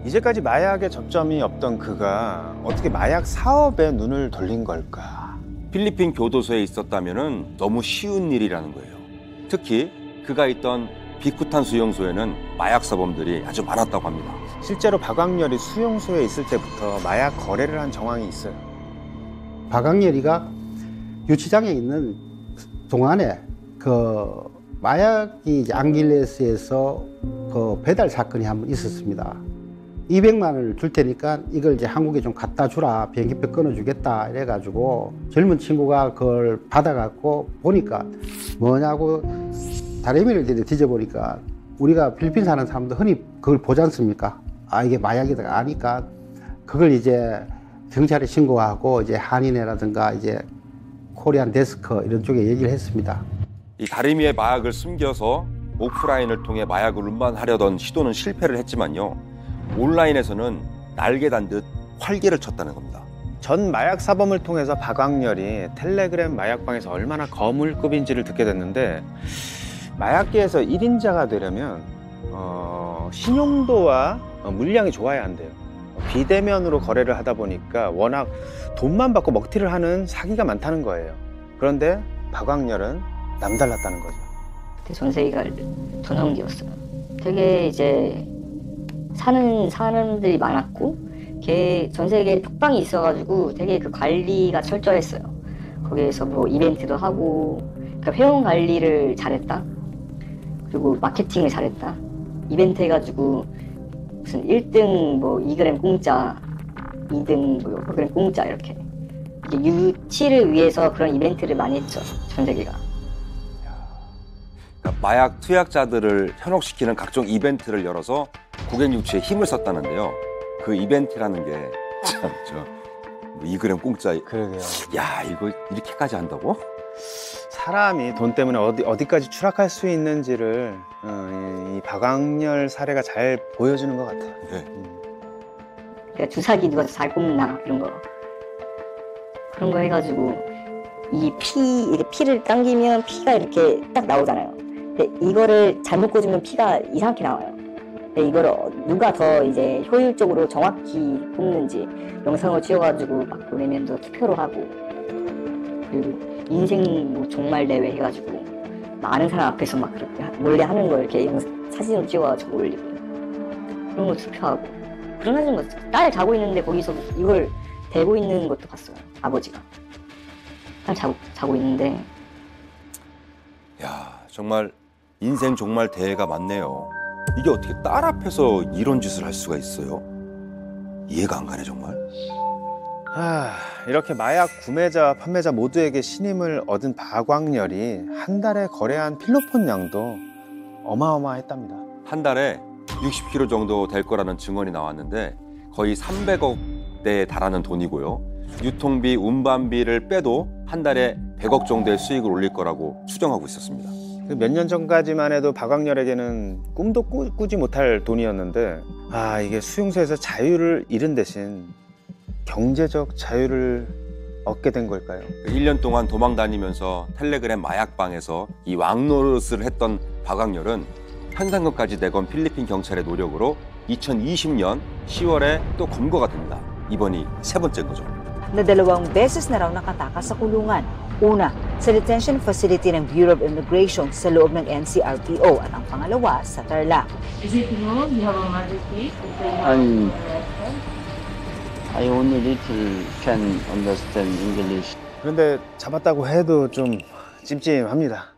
이제까지 마약에 접점이 없던 그가 어떻게 마약 사업에 눈을 돌린 걸까? 필리핀 교도소에 있었다면 너무 쉬운 일이라는 거예요. 특히 그가 있던 비쿠탄 수용소에는 마약 사범들이 아주 많았다고 합니다. 실제로 박광렬이 수용소에 있을 때부터 마약 거래를 한 정황이 있어요. 박광렬이가 유치장에 있는 동안에 그 마약이 이제 앙길레스에서 그 배달 사건이 한번 있었습니다. 200만 원을 줄 테니까 이걸 이제 한국에 좀 갖다 주라, 비행기표 끊어주겠다 이래가지고 젊은 친구가 그걸 받아갖고 보니까 뭐냐고 다리미를 뒤져보니까 우리가 필리핀 사는 사람도 흔히 그걸 보지 않습니까? 아, 이게 마약이다 아니까 그걸 이제 경찰에 신고하고 이제 한인회라든가 이제 코리안 데스크 이런 쪽에 얘기를 했습니다. 이 다리미의 마약을 숨겨서 오프라인을 통해 마약을 운반하려던 시도는 실패를 했지만요. 온라인에서는 날개 단 듯 활개를 쳤다는 겁니다. 전 마약 사범을 통해서 박광렬이 텔레그램 마약방에서 얼마나 거물급인지를 듣게 됐는데 마약계에서 1인자가 되려면 신용도와 물량이 좋아야 한대요. 비대면으로 거래를 하다 보니까 워낙 돈만 받고 먹튀를 하는 사기가 많다는 거예요. 그런데 박광렬은 남달랐다는 거죠. 전세계가 전성기였어요. 되게 이제 사는 사람들이 많았고 걔 전세계에 톡방이 있어가지고 되게 그 관리가 철저했어요. 거기에서 뭐 이벤트도 하고 그러니까 회원 관리를 잘했다. 그리고 마케팅을 잘했다. 이벤트 해가지고 무슨 1등 뭐 2g 공짜, 2등 뭐 5g 공짜 이렇게 유치를 위해서 그런 이벤트를 많이 했죠. 전세계가. 그러니까 마약 투약자들을 현혹시키는 각종 이벤트를 열어서 고객 유치에 힘을 썼다는데요. 그 이벤트라는 게 참 2g 공짜. 그러게요. 야, 이거 이렇게까지 한다고? 사람이 돈 때문에 어디까지 추락할 수 있는지를 이 박광렬 사례가 잘 보여주는 것 같아요. 네. 그러니까 주사기 누가 잘 꼽나 이런 거. 그런 거 해가지고 이렇게 피를 당기면 피가 이렇게 딱 나오잖아요. 근데 이거를 잘못 꽂으면 피가 이상하게 나와요. 근데 이거를 누가 더 이제 효율적으로 정확히 뽑는지 영상을 찍어가지고 막 보내면 또 투표로 하고 그리고 인생 뭐 종말 대회 해가지고 많은 사람 앞에서 막 그렇게 몰래 하는 거 이렇게 사진으로 찍어가지고 올리고 그런 거 투표하고 그런 거 딸 자고 있는데 거기서 이걸 대고 있는 것도 봤어요. 아버지가 딸 자고 있는데. 야, 정말 인생 종말 대회가 많네요. 이게 어떻게 딸 앞에서 이런 짓을 할 수가 있어요? 이해가 안 가네 정말. 이렇게 마약 구매자와 판매자 모두에게 신임을 얻은 박광렬이 한 달에 거래한 필로폰 양도 어마어마했답니다. 한 달에 60kg 정도 될 거라는 증언이 나왔는데 거의 300억대에 달하는 돈이고요. 유통비, 운반비를 빼도 한 달에 100억 정도의 수익을 올릴 거라고 추정하고 있었습니다. 몇 년 전까지만 해도 박광렬에게는 꿈도 꾸지 못할 돈이었는데 이게 수용소에서 자유를 잃은 대신 경제적 자유를 얻게 된 걸까요? 1년 동안 도망 다니면서 텔레그램 마약방에서 이 왕노릇을 했던 박광렬은 현상금까지 내건 필리핀 경찰의 노력으로 2020년 10월에 또 검거가 됩니다. 이번이 세 번째인 거죠. Na 2 beses na raw nakatakas sa kulungan. Una, sa detention facility ng Bureau of Immigration sa loob ng NCRPO at ang pangalawa sa Tarlac. Is it wrong? You have a magistrate? I only little can understand English. 그런데 잡았다고 해도 좀 찜찜합니다.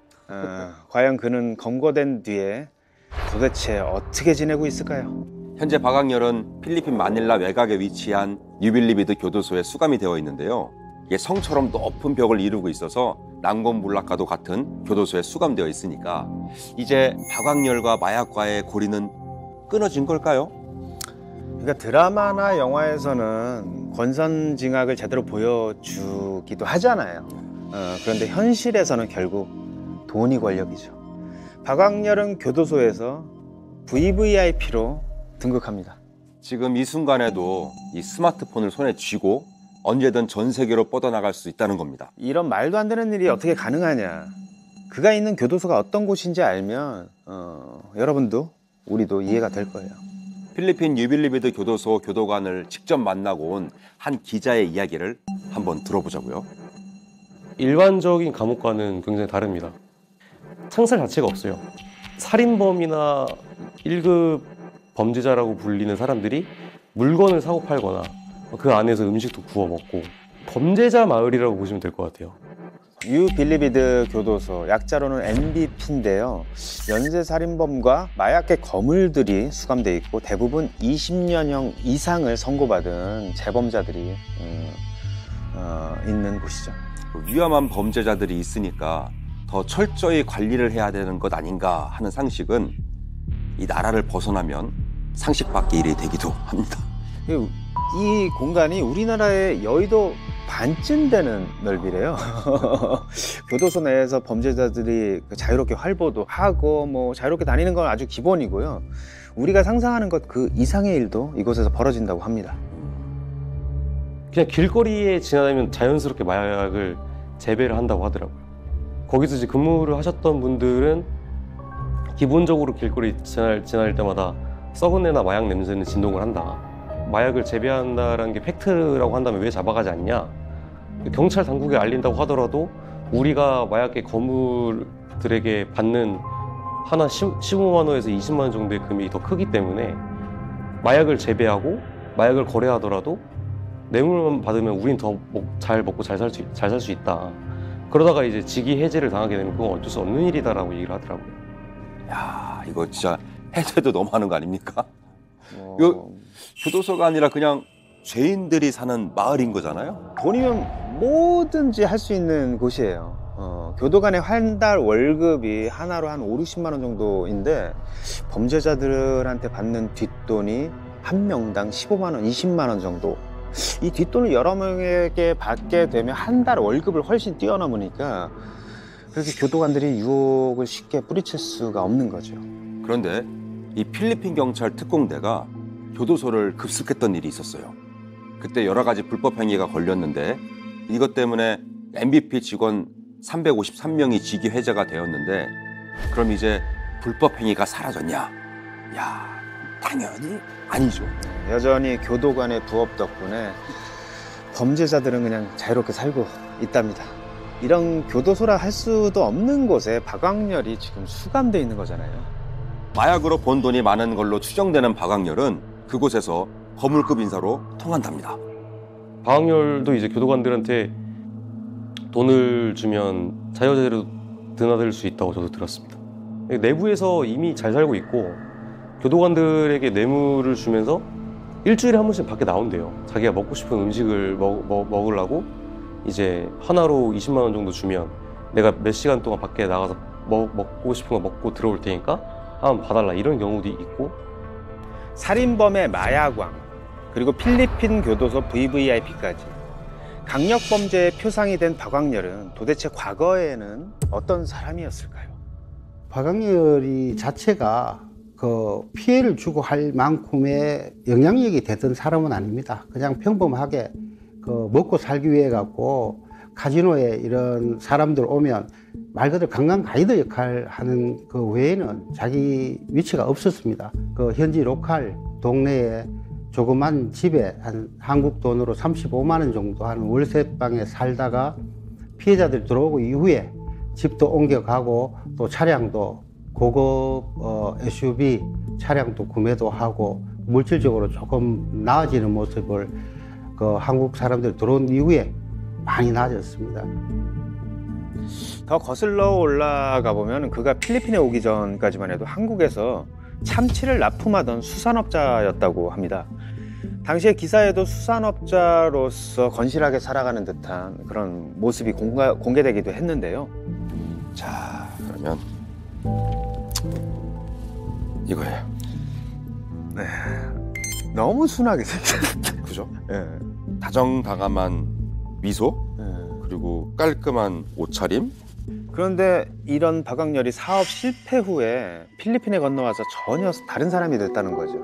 과연 그는 검거된 뒤에 도대체 어떻게 지내고 있을까요? 현재 박광렬은 필리핀 마닐라 외곽에 위치한 뉴빌리비드 교도소에 수감이 되어 있는데요. 이게 성처럼 높은 벽을 이루고 있어서 난공불락과도 같은 교도소에 수감되어 있으니까 이제 박광렬과 마약과의 고리는 끊어진 걸까요? 그러니까 드라마나 영화에서는 권선징악을 제대로 보여주기도 하잖아요. 그런데 현실에서는 결국 돈이 권력이죠. 박광렬은 교도소에서 VVIP로 등극합니다. 지금 이 순간에도 이 스마트폰을 손에 쥐고 언제든 전 세계로 뻗어나갈 수 있다는 겁니다. 이런 말도 안 되는 일이 어떻게 가능하냐. 그가 있는 교도소가 어떤 곳인지 알면 여러분도 우리도 이해가 될 거예요. 필리핀 유빌리비드 교도소 교도관을 직접 만나고 온 한 기자의 이야기를 한번 들어보자고요. 일반적인 감옥과는 굉장히 다릅니다. 창살 자체가 없어요. 살인범이나 1급 범죄자라고 불리는 사람들이 물건을 사고 팔거나 그 안에서 음식도 구워 먹고 범죄자 마을이라고 보시면 될 것 같아요. 유빌리비드 교도소, 약자로는 MBP인데요. 연쇄살인범과 마약계 거물들이 수감돼 있고 대부분 20년형 이상을 선고받은 재범자들이 있는 곳이죠. 위험한 범죄자들이 있으니까 더 철저히 관리를 해야 되는 것 아닌가 하는 상식은 이 나라를 벗어나면 상식 밖의 일이 되기도 합니다. 이 공간이 우리나라의 여의도 반쯤 되는 넓이래요. 교도소 내에서 범죄자들이 자유롭게 활보도 하고 뭐 자유롭게 다니는 건 아주 기본이고요. 우리가 상상하는 것 그 이상의 일도 이곳에서 벌어진다고 합니다. 그냥 길거리에 지나다니면 자연스럽게 마약을 재배를 한다고 하더라고요. 거기서 이제 근무를 하셨던 분들은 기본적으로 길거리 지날 때마다 썩은 내나 마약 냄새는 진동을 한다. 마약을 재배한다는 게 팩트라고 한다면 왜 잡아가지 않냐? 경찰 당국에 알린다고 하더라도 우리가 마약계 거물들에게 받는 하나 15만 원에서 20만 원 정도의 금액이 더 크기 때문에 마약을 재배하고 마약을 거래하더라도 뇌물만 받으면 우린 더 잘 먹고 잘 살 수 있다. 그러다가 이제 직위 해제를 당하게 되면 그건 어쩔 수 없는 일이다라고 얘기를 하더라고요. 야, 이거 진짜 해제도 너무하는 거 아닙니까? 이거 교도소가 아니라 그냥 죄인들이 사는 마을인 거잖아요. 돈이면 뭐든지 할 수 있는 곳이에요. 교도관의 한 달 월급이 하나로 한 5, 60만 원 정도인데 범죄자들한테 받는 뒷돈이 한 명당 15만 원, 20만 원 정도. 이 뒷돈을 여러 명에게 받게 되면 한 달 월급을 훨씬 뛰어넘으니까 그렇게 교도관들이 유혹을 쉽게 뿌리칠 수가 없는 거죠. 그런데 이 필리핀 경찰 특공대가 교도소를 급습했던 일이 있었어요. 그때 여러 가지 불법 행위가 걸렸는데 이것 때문에 MVP 직원 353명이 직위 해제가 되었는데 그럼 이제 불법 행위가 사라졌냐? 야, 당연히 아니죠. 여전히 교도관의 부업 덕분에 범죄자들은 그냥 자유롭게 살고 있답니다. 이런 교도소라 할 수도 없는 곳에 박광렬이 지금 수감돼 있는 거잖아요. 마약으로 번 돈이 많은 걸로 추정되는 박광렬은 그곳에서 거물급 인사로 통한답니다. 박광렬도 이제 교도관들한테 돈을 주면 자유자재로 드나들 수 있다고 저도 들었습니다. 내부에서 이미 잘 살고 있고 교도관들에게 뇌물을 주면서 일주일에 한 번씩 밖에 나온대요. 자기가 먹고 싶은 음식을 먹으려고 이제 하나로 20만 원 정도 주면 내가 몇 시간 동안 밖에 나가서 먹고 싶은 거 먹고 들어올 테니까 한번 봐달라, 이런 경우도 있고. 살인범의 마약왕, 그리고 필리핀 교도소 VVIP까지 강력범죄의 표상이 된 박광렬은 도대체 과거에는 어떤 사람이었을까요? 박광렬이 자체가 그 피해를 주고 할 만큼의 영향력이 됐던 사람은 아닙니다. 그냥 평범하게 그 먹고 살기 위해 갖고 카지노에 이런 사람들 오면 말 그대로 관광 가이드 역할 하는 그 외에는 자기 위치가 없었습니다. 그 현지 로컬 동네에 조그만 집에 한 한국 돈으로 35만 원 정도 하는 월세방에 살다가 피해자들이 들어오고 이후에 집도 옮겨가고 또 차량도 고급 SUV 차량도 구매도 하고 물질적으로 조금 나아지는 모습을 그 한국 사람들이 들어온 이후에 많이 나아졌습니다. 더 거슬러 올라가 보면 그가 필리핀에 오기 전까지만 해도 한국에서 참치를 납품하던 수산업자였다고 합니다. 당시에 기사에도 수산업자로서 건실하게 살아가는 듯한 그런 모습이 공개되기도 했는데요. 자, 그러면 이거예요. 네, 너무 순하게 생겼는데. 그죠? 네. 다정다감한 미소, 그리고 깔끔한 옷차림. 그런데 이런 박광렬이 사업 실패 후에 필리핀에 건너와서 전혀 다른 사람이 됐다는 거죠.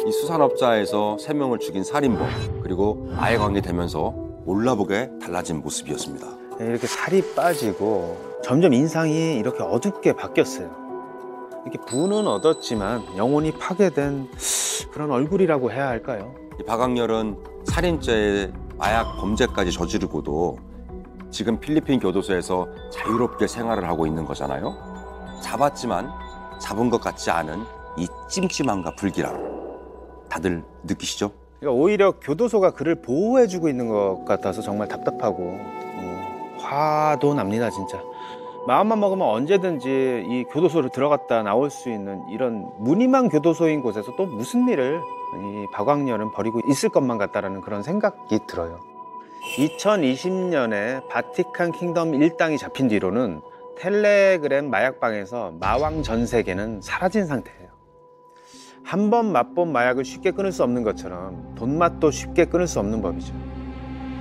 이 수산업자에서 3명을 죽인 살인범, 그리고 마약왕이 되면서 몰라보게 달라진 모습이었습니다. 이렇게 살이 빠지고 점점 인상이 이렇게 어둡게 바뀌었어요. 이렇게 부는 얻었지만 영혼이 파괴된 그런 얼굴이라고 해야 할까요? 이 박광렬은 살인죄에 마약 범죄까지 저지르고도 지금 필리핀 교도소에서 자유롭게 생활을 하고 있는 거잖아요. 잡았지만 잡은 것 같지 않은 이 찜찜함과 불길함, 다들 느끼시죠? 그러니까 오히려 교도소가 그를 보호해주고 있는 것 같아서 정말 답답하고 화도 납니다, 진짜. 마음만 먹으면 언제든지 이 교도소를 들어갔다 나올 수 있는 이런 무늬만 교도소인 곳에서 또 무슨 일을 이 박광렬은 벌이고 있을 것만 같다라는 그런 생각이 들어요. 2020년에 바티칸 킹덤 일당이 잡힌 뒤로는 텔레그램 마약방에서 마왕 전 세계는 사라진 상태예요. 한 번 맛본 마약을 쉽게 끊을 수 없는 것처럼 돈맛도 쉽게 끊을 수 없는 법이죠.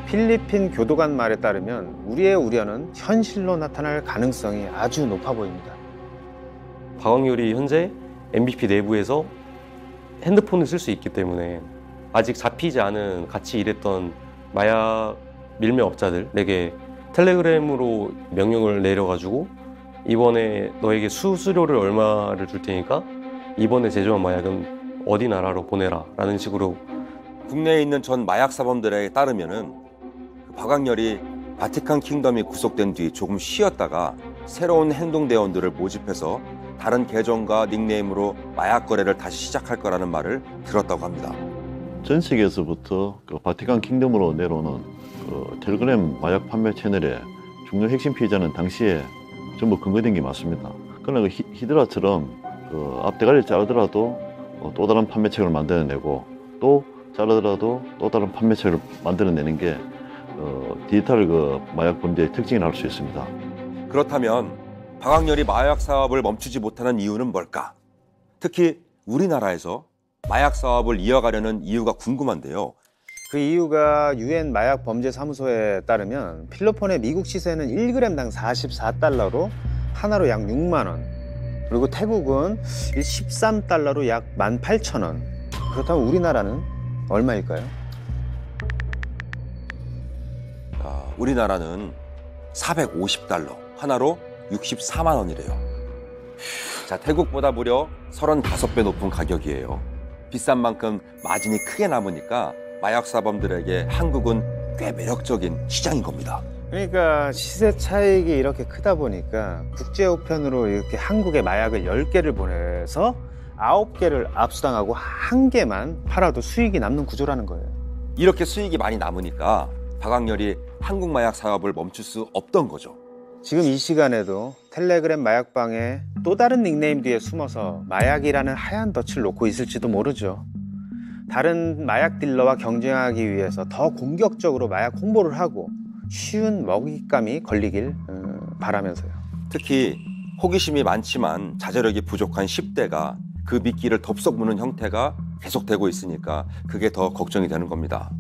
필리핀 교도관 말에 따르면 우리의 우려는 현실로 나타날 가능성이 아주 높아 보입니다. 박광렬이 현재 MVP 내부에서 핸드폰을 쓸 수 있기 때문에 아직 잡히지 않은 같이 일했던 마약 밀매업자들에게 텔레그램으로 명령을 내려가지고 이번에 너에게 수수료를 얼마를 줄 테니까 이번에 제조한 마약은 어디 나라로 보내라 라는 식으로. 국내에 있는 전 마약 사범들에 따르면은 박광렬이 바티칸 킹덤이 구속된 뒤 조금 쉬었다가 새로운 행동대원들을 모집해서 다른 계정과 닉네임으로 마약 거래를 다시 시작할 거라는 말을 들었다고 합니다. 전 세계에서부터 그 바티칸 킹덤으로 내려오는 그 텔레그램 마약 판매 채널의 중요 핵심 피해자는 당시에 전부 근거된 게 맞습니다. 그러나 그 히드라처럼 그 앞대가리를 자르더라도 또 다른 판매책을 만들어내고 또 자르더라도 또 다른 판매책을 만들어내는 게 디지털 그 마약 범죄의 특징이라 할 수 있습니다. 그렇다면 박광렬이 마약 사업을 멈추지 못하는 이유는 뭘까? 특히 우리나라에서 마약 사업을 이어가려는 이유가 궁금한데요. 그 이유가 유엔 마약 범죄 사무소에 따르면 필로폰의 미국 시세는 1g당 44달러로 하나로 약 6만 원. 그리고 태국은 13달러로 약 18,000원. 그렇다면 우리나라는 얼마일까요? 우리나라는 450달러, 하나로 64만 원이래요. 자, 태국보다 무려 35배 높은 가격이에요. 비싼 만큼 마진이 크게 남으니까 마약 사범들에게 한국은 꽤 매력적인 시장인 겁니다. 그러니까 시세 차익이 이렇게 크다 보니까 국제 우편으로 이렇게 한국에 마약을 10개를 보내서 9개를 압수당하고 1개만 팔아도 수익이 남는 구조라는 거예요. 이렇게 수익이 많이 남으니까 박광렬이 한국 마약 사업을 멈출 수 없던 거죠. 지금 이 시간에도 텔레그램 마약방에 또 다른 닉네임 뒤에 숨어서 마약이라는 하얀 덫을 놓고 있을지도 모르죠. 다른 마약 딜러와 경쟁하기 위해서 더 공격적으로 마약 홍보를 하고 쉬운 먹잇감이 걸리길 바라면서요. 특히 호기심이 많지만 자제력이 부족한 10대가 그 미끼를 덥석 무는 형태가 계속되고 있으니까 그게 더 걱정이 되는 겁니다.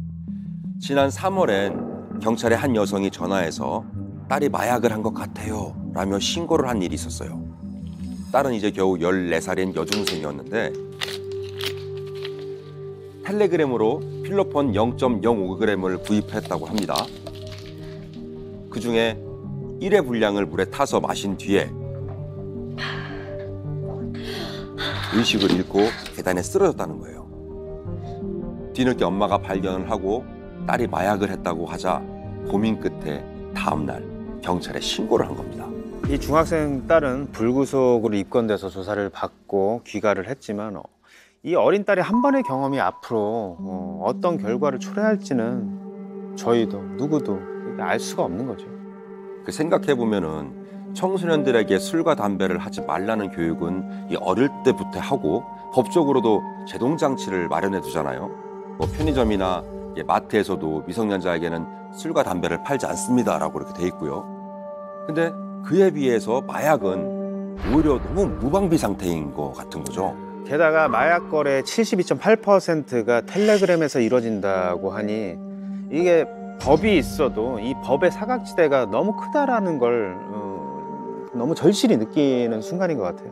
지난 3월엔 경찰에 한 여성이 전화해서 딸이 마약을 한 것 같아요 라며 신고를 한 일이 있었어요. 딸은 이제 겨우 14살인 여중생이었는데 텔레그램으로 필로폰 0.05g을 구입했다고 합니다. 그중에 1회 분량을 물에 타서 마신 뒤에 의식을 잃고 계단에 쓰러졌다는 거예요. 뒤늦게 엄마가 발견을 하고 딸이 마약을 했다고 하자 고민 끝에 다음 날 경찰에 신고를 한 겁니다. 이 중학생 딸은 불구속으로 입건돼서 조사를 받고 귀가를 했지만 이 어린 딸의 한 번의 경험이 앞으로 어떤 결과를 초래할지는 저희도 누구도 알 수가 없는 거죠. 그 생각해보면은 청소년들에게 술과 담배를 하지 말라는 교육은 이 어릴 때부터 하고 법적으로도 제동장치를 마련해 두잖아요. 뭐 편의점이나 마트에서도 미성년자에게는 술과 담배를 팔지 않습니다라고 이렇게 돼 있고요. 근데 그에 비해서 마약은 오히려 너무 무방비 상태인 것 같은 거죠. 게다가 마약 거래 72.8%가 텔레그램에서 이루어진다고 하니 이게 법이 있어도 이 법의 사각지대가 너무 크다라는 걸 너무 절실히 느끼는 순간인 것 같아요.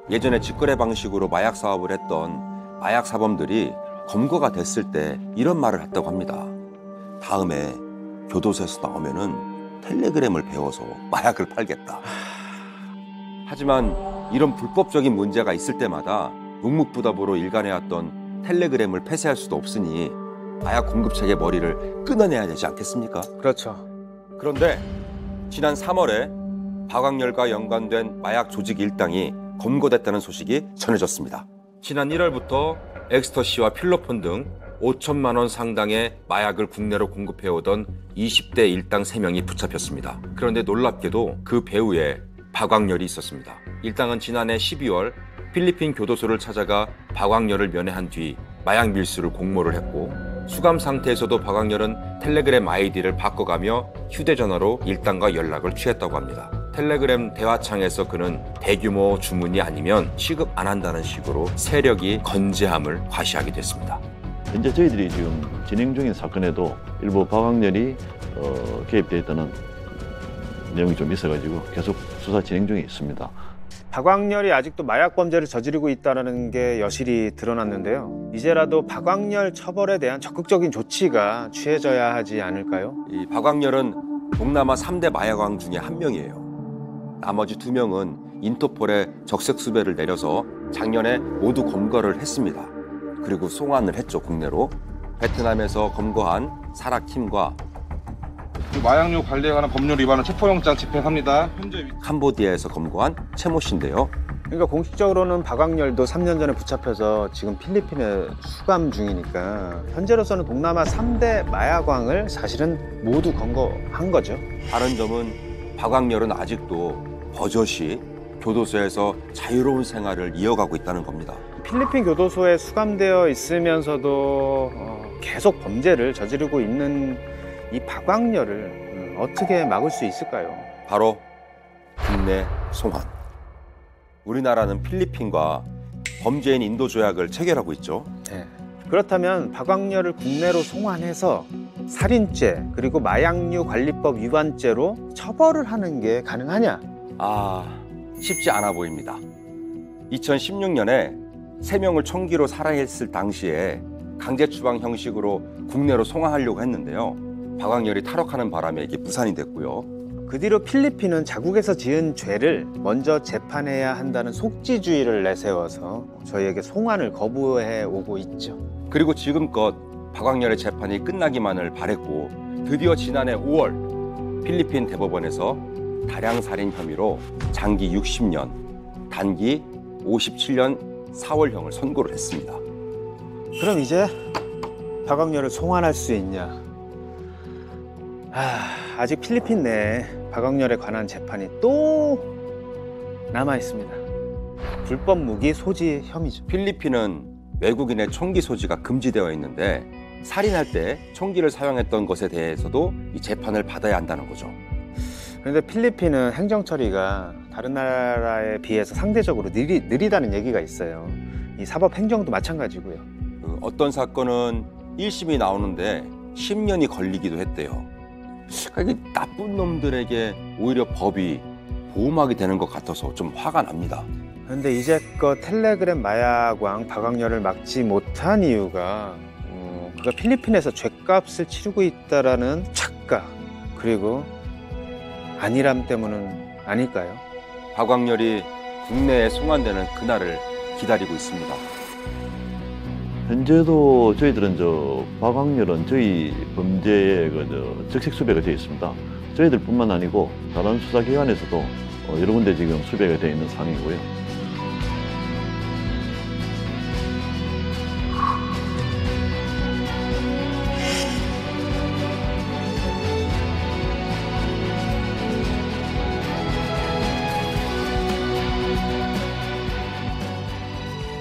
예전에 직거래 방식으로 마약 사업을 했던 마약 사범들이 검거가 됐을 때 이런 말을 했다고 합니다. 다음에 교도소에서 나오면은 텔레그램을 배워서 마약을 팔겠다. 하지만 이런 불법적인 문제가 있을 때마다 묵묵부답으로 일관해왔던 텔레그램을 폐쇄할 수도 없으니 마약 공급책의 머리를 끊어내야 되지 않겠습니까? 그렇죠. 그런데 지난 3월에 박광렬과 연관된 마약 조직 일당이 검거됐다는 소식이 전해졌습니다. 지난 1월부터 엑스터시와 필로폰 등 5천만 원 상당의 마약을 국내로 공급해오던 20대 일당 3명이 붙잡혔습니다. 그런데 놀랍게도 그 배후에 박광렬이 있었습니다. 일당은 지난해 12월 필리핀 교도소를 찾아가 박광렬을 면회한 뒤 마약 밀수를 공모를 했고 수감 상태에서도 박광렬은 텔레그램 아이디를 바꿔가며 휴대전화로 일당과 연락을 취했다고 합니다. 텔레그램 대화창에서 그는 대규모 주문이 아니면 취급 안 한다는 식으로 세력이 건재함을 과시하기도 했습니다. 현재 저희들이 지금 진행 중인 사건에도 일부 박광렬이 개입되어 있다는 내용이 좀 있어가지고 계속 수사 진행 중에 있습니다. 박광렬이 아직도 마약 범죄를 저지르고 있다는 게 여실히 드러났는데요. 이제라도 박광렬 처벌에 대한 적극적인 조치가 취해져야 하지 않을까요? 이 박광렬은 동남아 3대 마약왕 중에 한 명이에요. 나머지 2명은 인터폴에 적색 수배를 내려서 작년에 모두 검거를 했습니다. 그리고 송환을 했죠, 국내로. 베트남에서 검거한 사라킴과 마약류 관리에 관한 법률 위반은 체포영장 집행합니다. 현재 캄보디아에서 검거한 채모 씨인데요. 그러니까 공식적으로는 박광렬도 3년 전에 붙잡혀서 지금 필리핀에 수감 중이니까 현재로서는 동남아 3대 마약왕을 사실은 모두 검거한 거죠. 다른 점은 박광렬은 아직도 버젓이 교도소에서 자유로운 생활을 이어가고 있다는 겁니다. 필리핀 교도소에 수감되어 있으면서도 계속 범죄를 저지르고 있는 이 박광렬을 어떻게 막을 수 있을까요? 바로 국내 송환. 우리나라는 필리핀과 범죄인 인도 조약을 체결하고 있죠. 네. 그렇다면 박광렬을 국내로 송환해서 살인죄 그리고 마약류 관리법 위반죄로 처벌을 하는 게 가능하냐? 쉽지 않아 보입니다. 2016년에 3명을 총기로 살해했을 당시에 강제 추방 형식으로 국내로 송환하려고 했는데요. 박광렬이 탈옥하는 바람에 이게 무산이 됐고요. 그 뒤로 필리핀은 자국에서 지은 죄를 먼저 재판해야 한다는 속지주의를 내세워서 저희에게 송환을 거부해 오고 있죠. 그리고 지금껏 박광렬의 재판이 끝나기만을 바랬고 드디어 지난해 5월 필리핀 대법원에서 다량살인 혐의로 장기 60년, 단기 57년 4월형을 선고를 했습니다. 그럼 이제 박광렬을 송환할 수 있냐? 아직 필리핀 내에 박광렬에 관한 재판이 또 남아 있습니다. 불법 무기 소지 혐의죠. 필리핀은 외국인의 총기 소지가 금지되어 있는데 살인할 때 총기를 사용했던 것에 대해서도 이 재판을 받아야 한다는 거죠. 그런데 필리핀은 행정 처리가 다른 나라에 비해서 상대적으로 느리다는 얘기가 있어요. 이 사법 행정도 마찬가지고요. 어떤 사건은 1심이 나오는데 10년이 걸리기도 했대요. 그러니까 나쁜 놈들에게 오히려 법이 보호막이 되는 것 같아서 좀 화가 납니다. 그런데 이제껏 텔레그램 마약왕 박광렬을 막지 못한 이유가 그가 필리핀에서 죗값을 치르고 있다라는 착각 그리고 안일함 때문은 아닐까요? 박광렬이 국내에 송환되는 그날을 기다리고 있습니다. 현재도 저희들은 박광렬은 저희 범죄의 적색 수배가 되어 있습니다. 저희들뿐만 아니고 다른 수사기관에서도 여러 군데 지금 수배가 되어 있는 상황이고요.